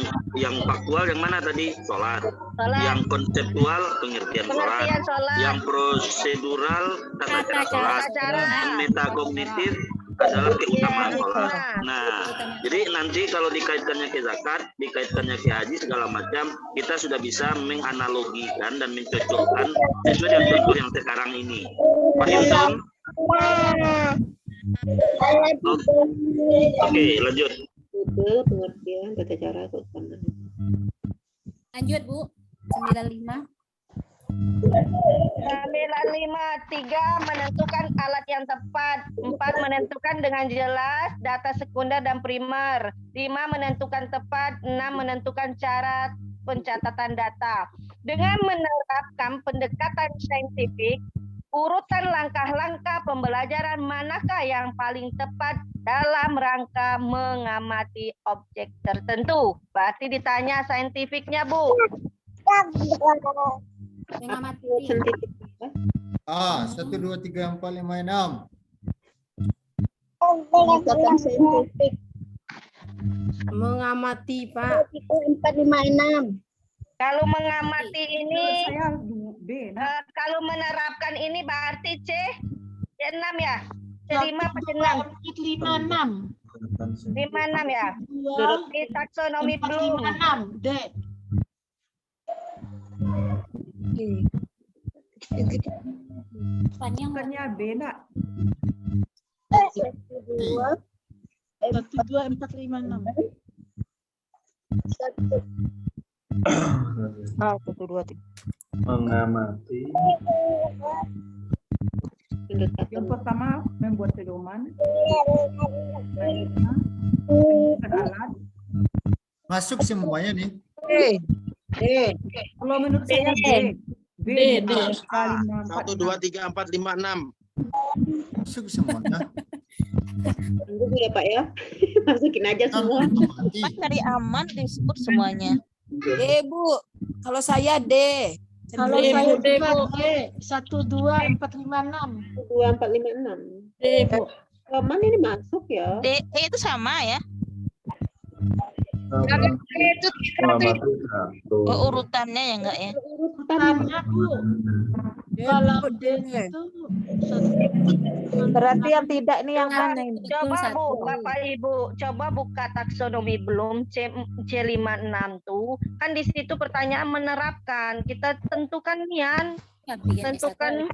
faktual yang mana tadi? Sholat. Yang konseptual pengertian sholat. Yang prosedural tata cara sholat. Yang metakognitif adalah keutamaan sholat. Nah, jadi nanti kalau dikaitkannya ke zakat, dikaitkannya ke haji segala macam, kita sudah bisa menganalogikan dan mencocokkan sesuai dengan contoh yang sekarang ini. Pak Hilton? Oke, lanjut. Pengertian tata cara keutamaan. Lanjut Bu. 95. 3. Menentukan alat yang tepat. 4. Menentukan dengan jelas data sekunder dan primer. 5. Menentukan tepat. 6. Menentukan cara pencatatan data. Dengan menerapkan pendekatan saintifik, urutan langkah-langkah pembelajaran manakah yang paling tepat dalam rangka mengamati objek tertentu? Berarti ditanya saintifiknya, Bu. Mengamati. 1, 2, 3, 4, 5, 6. Mengamati, Pak. 4, 5, 6. Kalau mengamati ini, kalau menerapkan ini berarti C6 ya? C5 apa C6? 56. 56 ya? Di taksonomi belum. 56, D. Bukannya B, nak. 1, 2, 4, 5, 6. 1, 2, 3. Mengamati. Yang pertama membuat pedoman. Menentukan alat. Masuk semuanya nih. Kalau menurut saya B. 1, 2, 3, 4, 5, 6. Masuk semuanya. Tunggu ya Pak ya. Masukin aja semua. Pak dari aman disebut semuanya. D, Bu. Kalau saya D. Kalau saya D, 1, 2, 4, 5, 6. 2, 4, 5, 6. D, Bu. Aman ini masuk ya. D, E itu sama ya? Oh, urutannya ya enggak ya? Urutannya, Bu. Kalau D itu berarti yang tidak ini yang mana ini? Coba Bu, Bapak Ibu, coba buka taksonomi belum C56 tuh. Kan di situ pertanyaan menerapkan. Kita tentukan nian. Tentukan.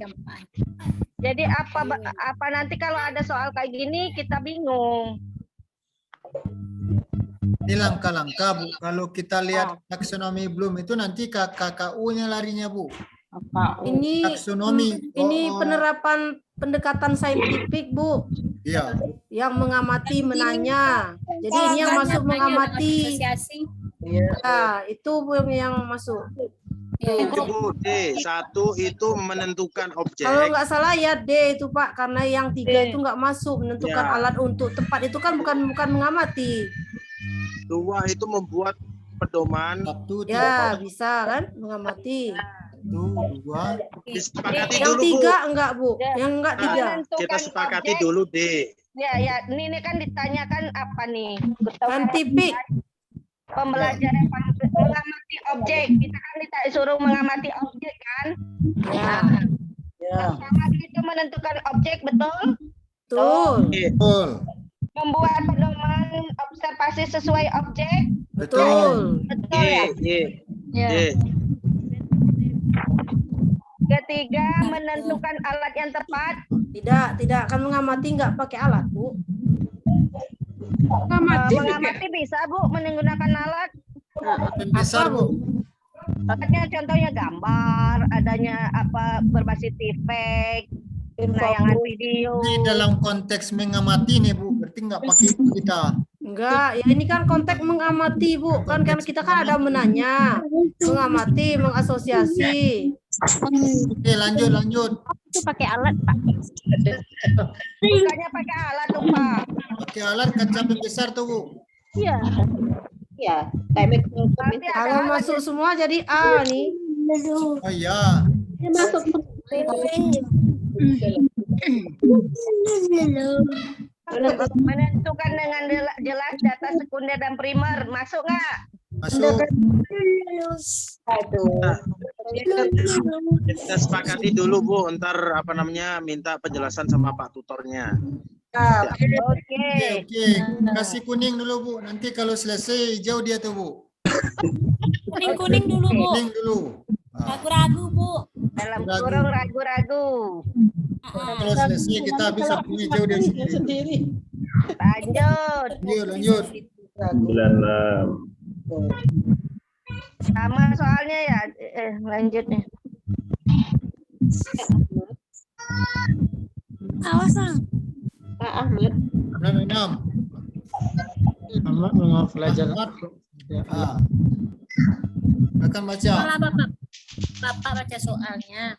Jadi apa nanti kalau ada soal kayak gini kita bingung. Ini langkah-langkah Bu. Kalau kita lihat taksonomi belum itu nanti KKU-nya larinya Bu. Ini taksonomi. Ini penerapan pendekatan saintifik, Bu. Iya. Yang mengamati, menanya. Jadi ini yang masuk mengamati. Ya, itu yang masuk. Itu Bu, D. 1 itu menentukan objek. Kalau nggak salah ya D itu Pak, karena yang 3 itu nggak masuk menentukan alat untuk tepat itu kan bukan mengamati. 2 itu membuat pedoman. Ya bisa kan mengamati. 2. Disepakati Yang dulu Bu. 3 enggak Bu, yang enggak 3. Kita sepakati dulu D. Ya, ini kan ditanyakan apa nih? Saintifik. Pembelajaran mengamati objek. Kita kan disuruh mengamati objek kan? Ya. Sama itu menentukan objek, betul? Betul. Membuat pedoman observasi sesuai objek. Betul. Betul ya? Ketiga, menentukan alat yang tepat. Tidak kan mengamati nggak pakai alat, Bu. Mengamati bisa, Bu, menggunakan alat. Besar, Bu. Alatnya contohnya gambar, adanya apa berbasis efek, penayangan video. Ini dalam konteks mengamati nih, Bu. Berarti nggak pakai itu kita. Enggak, ya ini kan konteks mengamati, Bu. Kan kita kan ada menanya, mengamati, mengasosiasi. Oke, lanjut. Itu pakai alat, Pak. Bukannya pakai alat tuh, Pak. Pakai alat kaca besar tuh, Bu. Iya. Kalau masuk semua jadi A nih. Oh iya. Masuk. Menentukan dengan jelas data sekunder dan primer. Masuk nggak? Masuk. Kita sepakati dulu, Bu. Ntar minta penjelasan sama Pak tutornya. Oke. Kasih kuning dulu, Bu. Nanti kalau selesai hijau dia tuh, Bu. Kuning dulu, Bu. Kuning dulu. Ragu-ragu, Bu. Dalam kurung ragu-ragu. Kalau selesai kita bisa punya hijau dia sendiri. Lanjut. 96. Sama soalnya ya. Lanjut nih. Awas, Pak Ahmad. 96. Ahmad mau belajar. Akan baca. Bapak baca soalnya.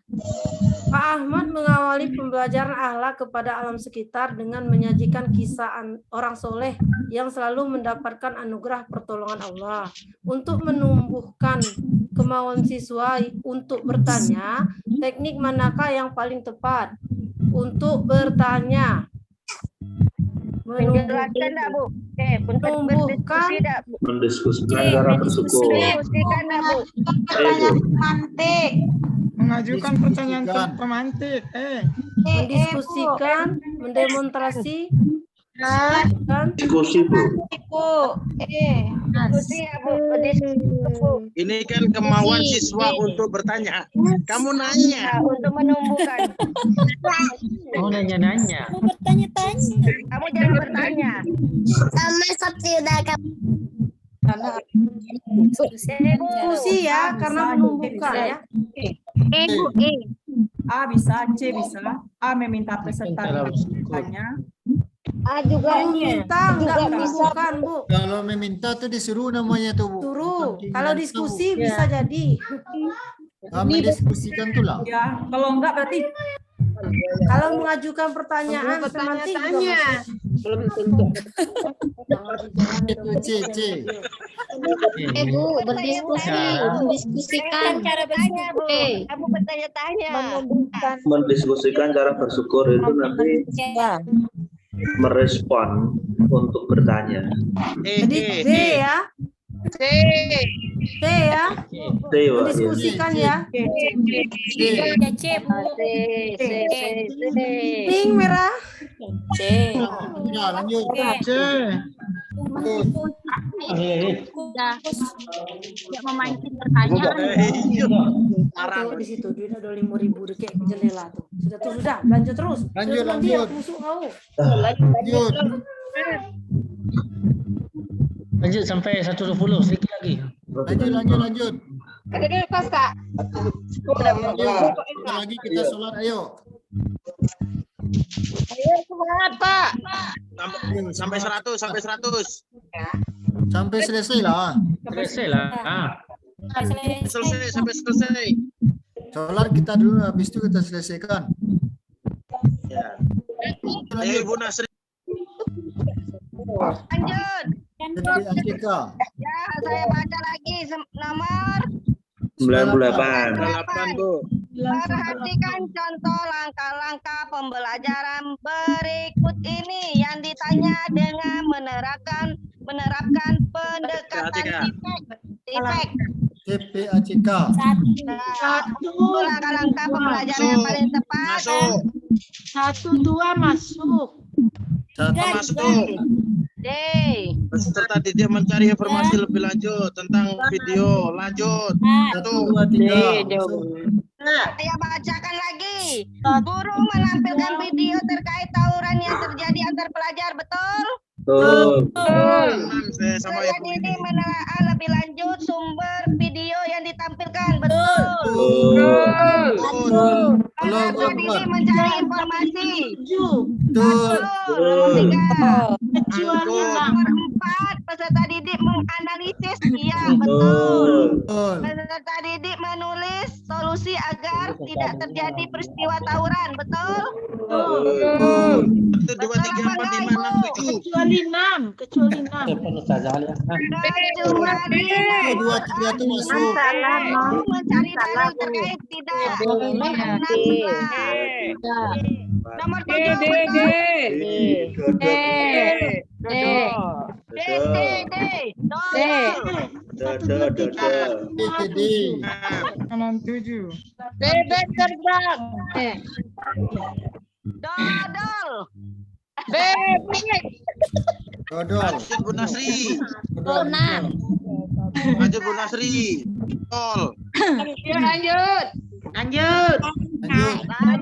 Pak Ahmad mengawali pembelajaran akhlak kepada alam sekitar dengan menyajikan kisah orang soleh yang selalu mendapatkan anugerah pertolongan Allah. Untuk menumbuhkan kemauan siswa untuk bertanya, teknik manakah yang paling tepat untuk bertanya? Menjelaskan enggak, Bu? Berdiskusi enggak, Bu? Mendiskusikan cara bersyukur. Mendiskusikan enggak, Bu? Pertanyaan pemantik. Mengajukan pertanyaan pemantik. Mendiskusikan, mendemonstrasi, Diskusi, Bu. Diskusi ya, Bu. Ini kan kemauan siswa untuk bertanya. Kamu nanya. Untuk menumbuhkan. Mau nanya-nanya. Bertanya-tanya. Kamu jangan bertanya. Sama seperti udah diskusi ya, karena menumbuhkan ya. Bu. A bisa, C bisa. A meminta peserta bertanya. A juga meminta enggak menumbuhkan, Bu. Kalau meminta tuh disuruh namanya tuh, Bu. Suruh. Kalau diskusi bisa jadi. Mendiskusikan tuh lah. Ya, kalau enggak berarti kalau mengajukan pertanyaan semantik juga belum tentu. C. Bu, mendiskusikan cara bertanya, Bu. Kamu bertanya-tanya. Mendiskusikan cara bersyukur itu nanti merespon untuk bertanya. Jadi D ya. C ya. Mendiskusikan ya. Pink merah. C. Lanjut. C. Sudah memancing pertanyaan. Di situ dia ada 5.000 di kayak jendela tuh. Sudah lanjut terus. Lanjut. Musuh kau. Lanjut. Lanjut sampai 120 sedikit lagi. Lanjut. Ada di kelas, Kak. Lagi kita sholat, ayo. Ayo semangat, Pak. Sampai 100. Sampai selesai lah. Sampai selesai. Sholat kita dulu, habis itu kita selesaikan. Ya. Bu Nasri. Lanjut. Ya, saya baca lagi nomor 98. Bu. Perhatikan contoh langkah-langkah pembelajaran berikut ini. Yang Caranya dengan menerapkan pendekatan TPEC. TPACK. Untuk langkah-langkah pembelajaran yang paling tepat. Masuk. 1, 2 masuk. Masuk. D. Peserta didik mencari informasi lebih lanjut tentang video. Lanjut. 1, 2, 3. Saya bacakan lagi. Guru menampilkan video terkait tawuran yang terjadi antar pelajar, betul? Sama Saya didik menelaah lebih lanjut sumber video yang ditampilkan, betul? Peserta didik mencari informasi. Betul. Nomor 4, peserta didik menganalisis, iya, betul. Peserta didik menulis solusi agar tidak terjadi peristiwa tawuran, betul? Betul. 2, 3, 4, 5, 6, 7. Kecuali 6. Kecuali 2, 3 itu masuk. mencari dalil terkait tidak. Nomor 7, Bebek terbang. Dodol. Bebek. Lanjut Bu Nasri. Lanjut Bu Nasri. Tol. Lanjut.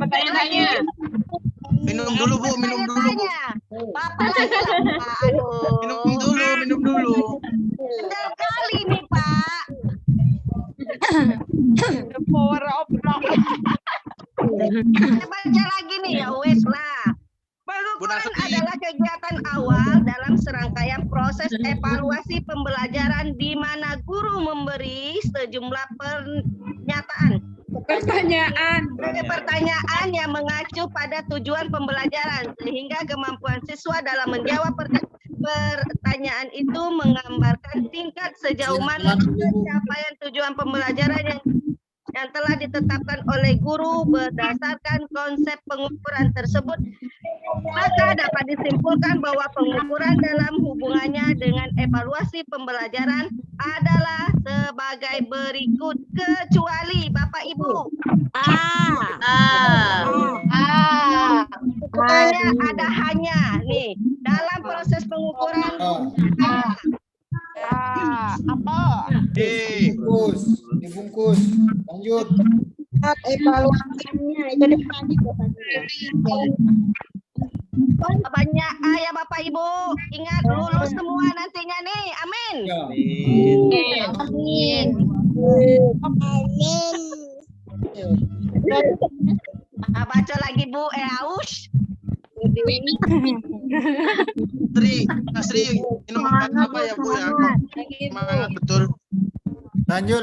Pertanyaannya. Minum dulu Bu. Bapak lagi lah, Pak. Aduh. Minum dulu. Benar kali nih, Pak. The power of love. Saya baca lagi nih, ya wes lah. Pengukuran adalah kegiatan awal dalam serangkaian proses evaluasi pembelajaran di mana guru memberi sejumlah pertanyaan yang mengacu pada tujuan pembelajaran sehingga kemampuan siswa dalam menjawab pertanyaan itu menggambarkan tingkat sejauh mana pencapaian tujuan pembelajaran yang telah ditetapkan oleh guru berdasarkan konsep pengukuran tersebut. Maka dapat disimpulkan bahwa pengukuran dalam hubungannya dengan evaluasi pembelajaran adalah sebagai berikut, kecuali Bapak Ibu. Ukurannya ada hanya nih dalam proses pengukuran dibungkus. Lanjut. Evaluasinya itu banyak ya Bapak Ibu, ingat lulus semua nantinya nih, amin. Amin. Baca lagi Bu, aus. Nasri, minum apa ya Bu ya? Semangat betul. Lanjut.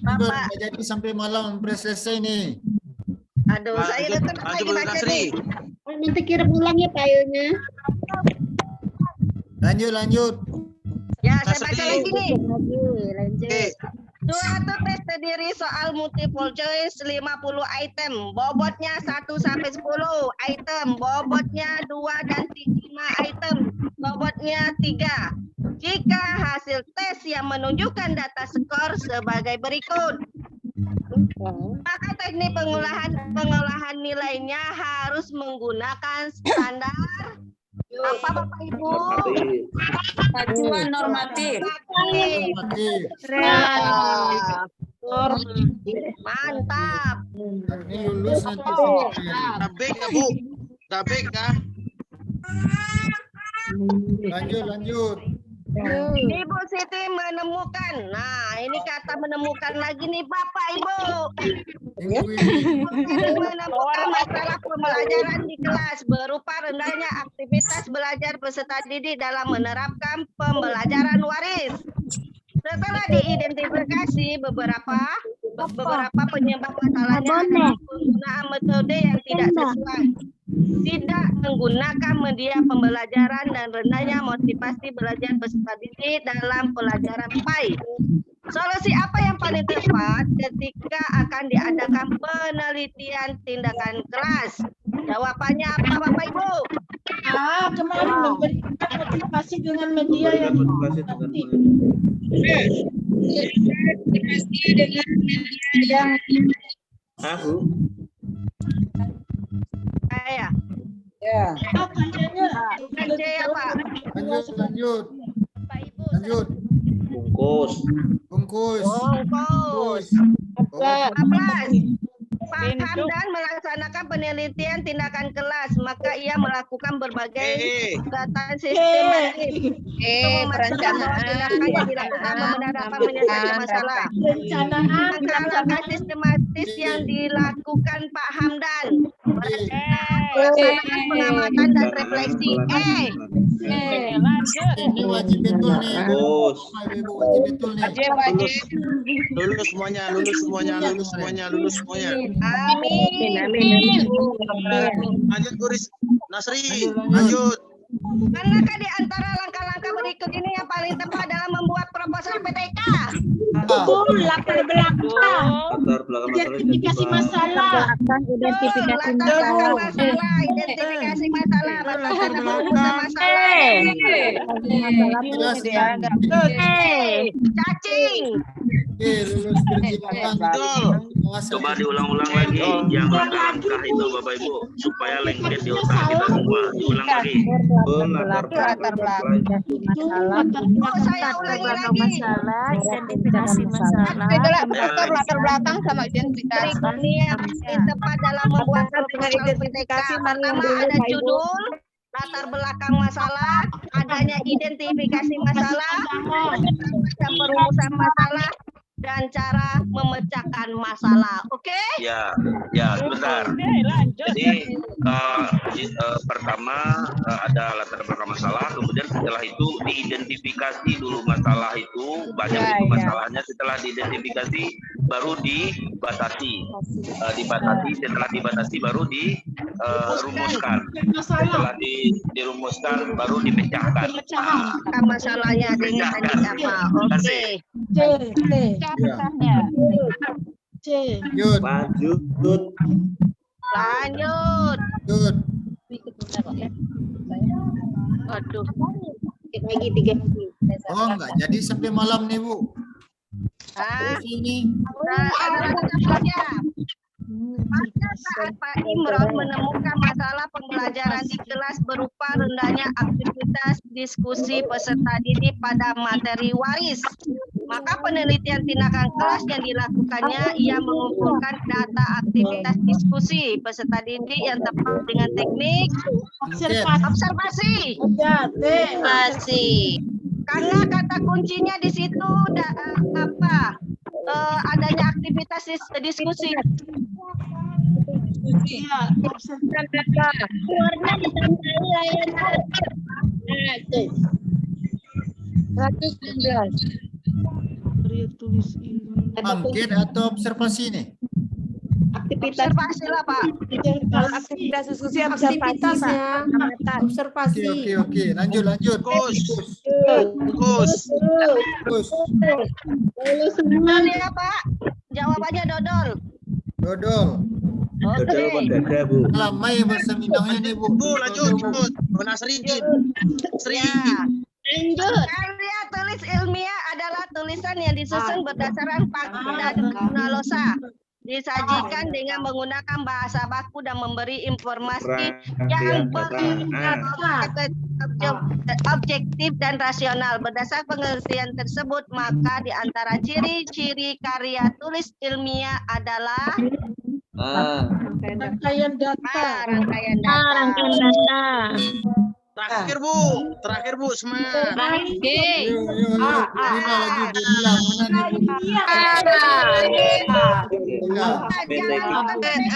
Bapak. Jadi sampai malam sampai selesai nih. Aduh, saya tetap lagi baca nih. Nanti kirim ulang ya payungnya. Lanjut. Ya, saya baca lagi nih. Lanjut. Suatu tes terdiri soal multiple choice 50 item, bobotnya 1 sampai 10 item, bobotnya 2 dan 5 item, bobotnya 3. Jika hasil tes yang menunjukkan data skor sebagai berikut, maka teknik pengolahan nilainya harus menggunakan standar apa Bapak Ibu? Acuan normatif. Mantap. Ini lulus nanti. Dabek kah? Lanjut. Ibu Siti menemukan. Nah, ini kata menemukan lagi nih Bapak Ibu. Menemukan masalah pembelajaran di kelas berupa rendahnya aktivitas belajar peserta didik dalam menerapkan pembelajaran waris. Setelah diidentifikasi beberapa penyebab masalahnya adalah penggunaan metode yang tidak sesuai, tidak menggunakan media pembelajaran dan rendahnya motivasi belajar peserta didik dalam pelajaran PAI. Solusi apa yang paling tepat ketika akan diadakan penelitian tindakan kelas? Jawabannya apa Bapak Ibu? Kemarin memberikan motivasi dengan media yang Aku. Saya. Ya. C ya Pak. Lanjut. Lanjut. Bungkus. Bungkus. Bungkus. 14. Pak Hamdan melaksanakan penelitian tindakan kelas, maka ia melakukan berbagai kegiatan sistematis untuk memastikan bahwa tindakan yang dilakukan benar dapat menyelesaikan masalah. Langkah-langkah sistematis yang dilakukan Pak Hamdan, melaksanakan pengamatan dan refleksi. Ini wajib betul nih. Wajib betul nih. Lulus semuanya. Amin. Lanjut Guris Nasri. Lanjut. Manakah di antara langkah-langkah berikut ini yang paling tepat dalam membuat proposal PTK? Betul, latar belakang. Identifikasi masalah. Identifikasi masalah. Cacing. Coba diulang-ulang lagi yang langkah-langkah itu Bapak Ibu supaya lengket di otak kita semua. Diulang lagi. Latar belakang saya ulangi lagi. Identifikasi masalah. Latar belakang sama identifikasi. Ini yang tepat dalam membuat proposal PTK. Pertama ada judul, latar belakang masalah, adanya identifikasi masalah, dan perumusan masalah, dan cara memecahkan masalah. Oke? Ya, sebentar. Jadi pertama ada latar belakang masalah, kemudian setelah itu diidentifikasi dulu masalah itu, banyak itu masalahnya. Setelah diidentifikasi baru dibatasi. Setelah dibatasi baru dirumuskan. Setelah dirumuskan baru dipecahkan. Masalahnya dengan apa? Oke. Lanjut. Waduh. Lagi 3 lagi. Oh, enggak jadi sampai malam nih, Bu. Pada saat Pak Imron menemukan masalah pembelajaran di kelas berupa rendahnya aktivitas diskusi peserta didik pada materi waris, maka penelitian tindakan kelas yang dilakukannya, ia mengumpulkan data aktivitas diskusi peserta didik yang tepat dengan teknik observasi. Karena kata kuncinya di situ adanya aktivitas diskusi. Keluarnya ditandai layar 119. Angket atau observasi nih? Aktivitas observasi lah Pak. Aktivitas diskusi observasinya. Observasi. Oke. Lanjut. Dodol ya Pak. Jawabannya dodol. Oke. Lama ya bahasa Minangnya nih Bu. Lanjut. Nasri. Lanjut. Karya tulis ilmiah adalah tulisan yang disusun berdasarkan fakta dan analosa, disajikan dengan menggunakan bahasa baku dan memberi informasi yang objektif dan rasional. Berdasar pengertian tersebut, maka di antara ciri-ciri karya tulis ilmiah adalah rangkaian data. Terakhir Bu, semangat.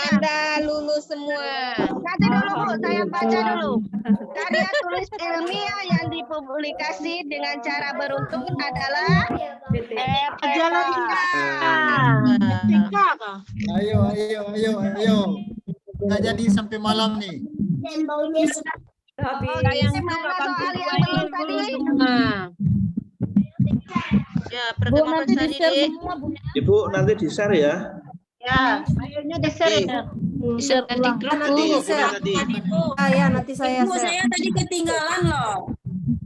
Anda lulus semua. Nanti dulu Bu, saya baca dulu. Karya tulis ilmiah yang dipublikasi dengan cara beruntun adalah Ayo. Nggak jadi sampai malam nih. Ibu nanti di-share ya. Ya, akhirnya di-share. Bisa ganti grup, nanti Bu. saya. Ya, nanti saya. Ibu, saya tadi ketinggalan loh.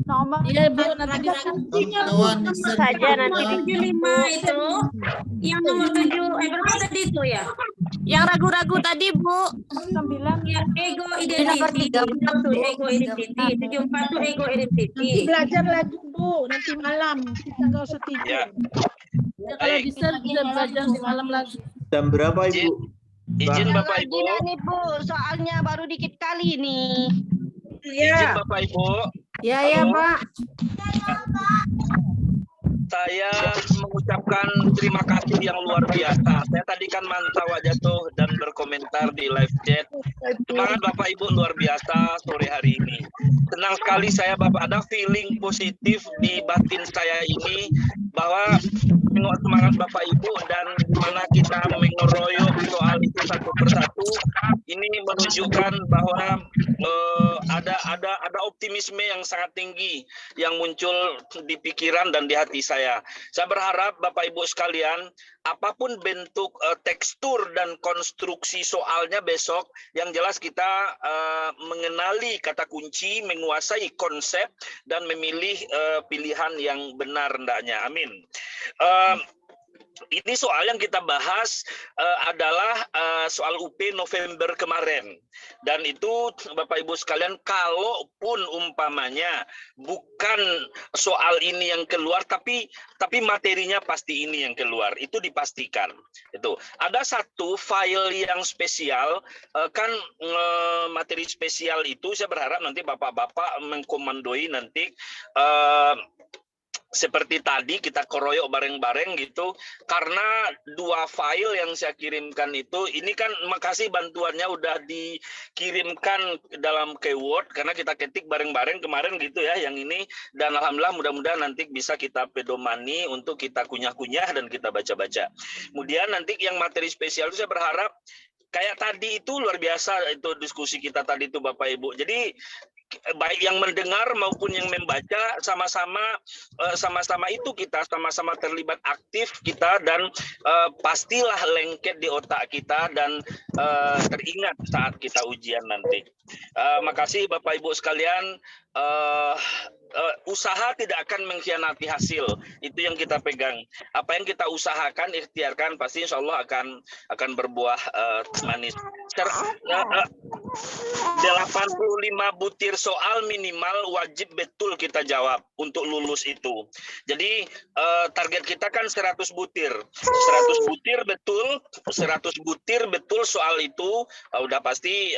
Nomor Iya, Bu, nanti bisa Kawan-kawan saja nanti 75 itu. Yang nomor 7, berapa tadi itu ya? yang ragu-ragu tadi, Bu. 9 Ya, ego identity. 1 ego identity. 74 tuh ego identity. Nanti belajar lagi Bu, nanti malam kita nggak usah tidur. Ya. Ya, kalau bisa belajar di malam lagi. Jam berapa Ibu? Izin Bapak Ibu. Tidak nih Bu, soalnya baru dikit kali nih. Izin Bapak Ibu. Ya, Pak. Saya mengucapkan terima kasih yang luar biasa. Saya tadi kan mantau aja tuh dan berkomentar di live chat. Semangat Bapak Ibu luar biasa sore hari ini. Senang sekali saya Bapak, ada feeling positif di batin saya ini bahwa tengok semangat Bapak Ibu dan mana kita mengeroyok soal itu satu persatu. Ini menunjukkan bahwa ada optimisme yang sangat tinggi yang muncul di pikiran dan di hati saya. Saya berharap Bapak Ibu sekalian, apapun bentuk tekstur dan konstruksi soalnya besok, yang jelas kita mengenali kata kunci, menguasai konsep, dan memilih pilihan yang benar hendaknya. Amin. Ini soal yang kita bahas adalah soal UP November kemarin. Dan itu Bapak Ibu sekalian, kalaupun umpamanya bukan soal ini yang keluar, tapi materinya pasti ini yang keluar, itu dipastikan. Itu ada satu file yang spesial, kan materi spesial itu saya berharap nanti Bapak-bapak mengkomandoi nanti seperti tadi kita keroyok bareng-bareng gitu, karena 2 file yang saya kirimkan itu, ini kan makasih bantuannya udah dikirimkan dalam keyword karena kita ketik bareng-bareng kemarin gitu ya yang ini, dan alhamdulillah mudah-mudahan nanti bisa kita pedomani untuk kita kunyah-kunyah dan kita baca-baca. Kemudian nanti yang materi spesial itu saya berharap kayak tadi itu luar biasa itu diskusi kita tadi itu Bapak Ibu. Jadi baik yang mendengar maupun yang membaca sama-sama itu kita sama-sama terlibat aktif kita, dan pastilah lengket di otak kita dan teringat saat kita ujian nanti. Makasih Bapak Ibu sekalian. Usaha tidak akan mengkhianati hasil, itu yang kita pegang. Apa yang kita usahakan, ikhtiarkan, pasti insya Allah akan berbuah manis. 85 butir soal minimal wajib betul kita jawab untuk lulus itu. Jadi target kita kan 100 butir. 100 butir betul, 100 butir betul soal itu udah pasti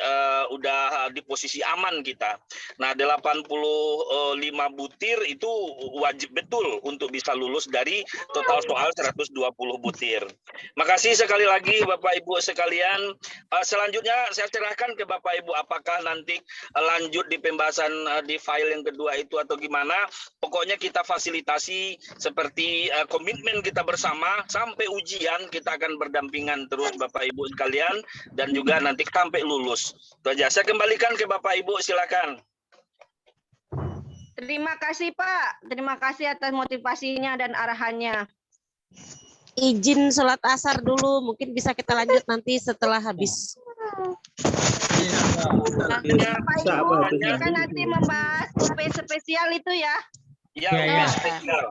udah di posisi aman kita. Nah, 85 butir itu wajib betul untuk bisa lulus dari total soal 120 butir. Makasih sekali lagi Bapak Ibu sekalian. Selanjutnya saya serahkan ke Bapak Ibu apakah nanti lanjut di pembahasan di file yang kedua itu atau gimana. Pokoknya kita fasilitasi seperti komitmen kita bersama sampai ujian kita akan berdampingan terus Bapak Ibu sekalian, dan juga nanti sampai lulus. Itu aja. Saya kembalikan ke Bapak Ibu, silakan. Terima kasih Pak, terima kasih atas motivasinya dan arahannya. Izin sholat asar dulu, mungkin bisa kita lanjut nanti setelah habis. Pak Ibu, kita nanti membahas UP spesial itu ya. Ya, spesial.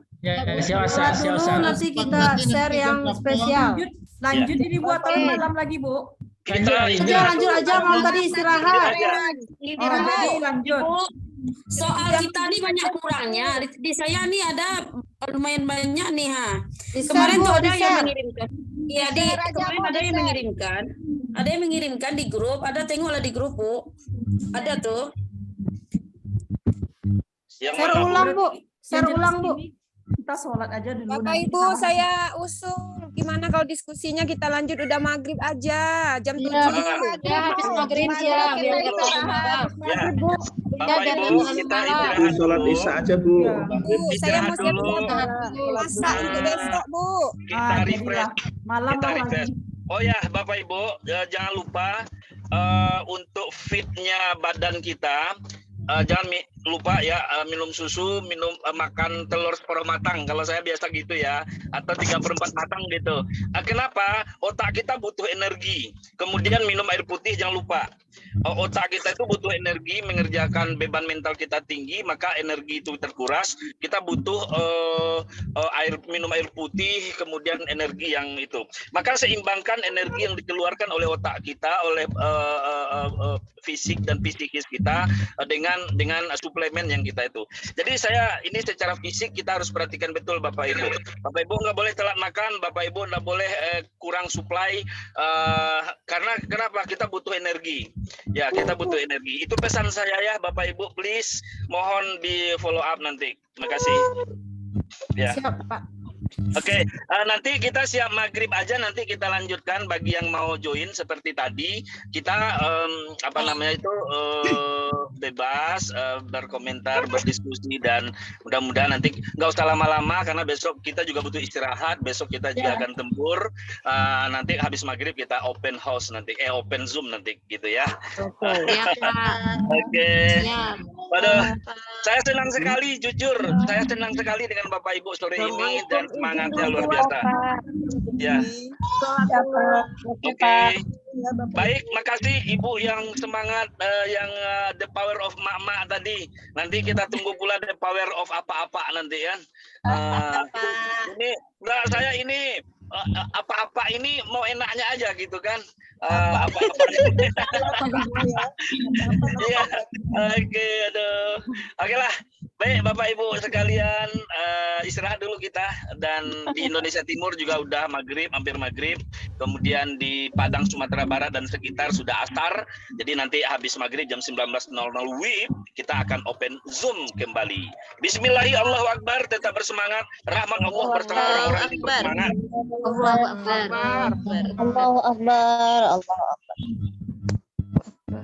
Nanti kita share yang spesial. Lanjut ini buat malam lagi Bu. Lanjut aja, mau tadi istirahat. Lanjut. Soal kita nih banyak kurangnya. Di saya nih ada lumayan banyak nih Kemarin tuh ada yang mengirimkan. Iya, kemarin ada yang mengirimkan. Ada yang mengirimkan di grup, ada tengoklah di grup, Bu. Ada tuh. Share ulang, Bu. Kita sholat aja dulu. Bapak Ibu, saya usul gimana kalau diskusinya kita lanjut udah maghrib aja jam 7. Ya, habis maghrib ya, biar kita Bu. Bapak Ibu, kita istirahat sholat isya aja Bu. Bu, saya mau siap-siap masak untuk besok, Bu. Kita refresh. Kita refresh. Oh ya, Bapak Ibu, jangan lupa untuk fitnya badan kita, jangan lupa ya minum susu, makan telur separuh matang. Kalau saya biasa gitu ya, atau 3/4 matang gitu. Kenapa? Otak kita butuh energi. Kemudian minum air putih, jangan lupa. Otak kita itu butuh energi, mengerjakan beban mental kita tinggi, maka energi itu terkuras. Kita butuh minum air putih, kemudian energi yang itu. Maka seimbangkan energi yang dikeluarkan oleh otak kita, oleh fisik dan psikis kita dengan suplemen yang kita itu. Jadi ini secara fisik kita harus perhatikan betul Bapak Ibu. Bapak Ibu nggak boleh telat makan, Bapak Ibu nggak boleh kurang suplai, karena kenapa? Kita butuh energi. Ya, kita butuh energi. Itu pesan saya ya Bapak Ibu, please mohon di follow up nanti. Terima kasih. Ya. Siap, Pak. Oke, nanti kita siap maghrib aja, nanti kita lanjutkan bagi yang mau join seperti tadi. Kita bebas berkomentar, berdiskusi, dan mudah-mudahan nanti nggak usah lama-lama karena besok kita juga butuh istirahat. Besok kita juga akan tempur. Nanti habis maghrib kita open house nanti, open zoom nanti gitu ya. Oke. Waduh, saya senang sekali, jujur, saya senang sekali dengan Bapak Ibu sore ini dan semangatnya luar biasa. Ya. Oke. Baik, makasih Ibu yang semangat, yang the power of mak-mak tadi. Nanti kita tunggu pula the power of apa-apa nanti ya. Ini enggak, saya ini apa-apa ini mau enaknya aja gitu kan. Apa-apa. Iya. Oke, aduh. Oke lah. Baik Bapak Ibu sekalian, istirahat dulu kita, dan di Indonesia Timur juga udah maghrib, hampir maghrib. Kemudian di Padang Sumatera Barat dan sekitar sudah asar. Jadi nanti habis maghrib jam 19.00 WIB kita akan open Zoom kembali. Bismillahirrahmanirrahim, Allahu Akbar, tetap bersemangat. Rahmat Allah bersama orang-orang yang bersemangat. Allahu Akbar. Allahu Akbar. Allahu Akbar.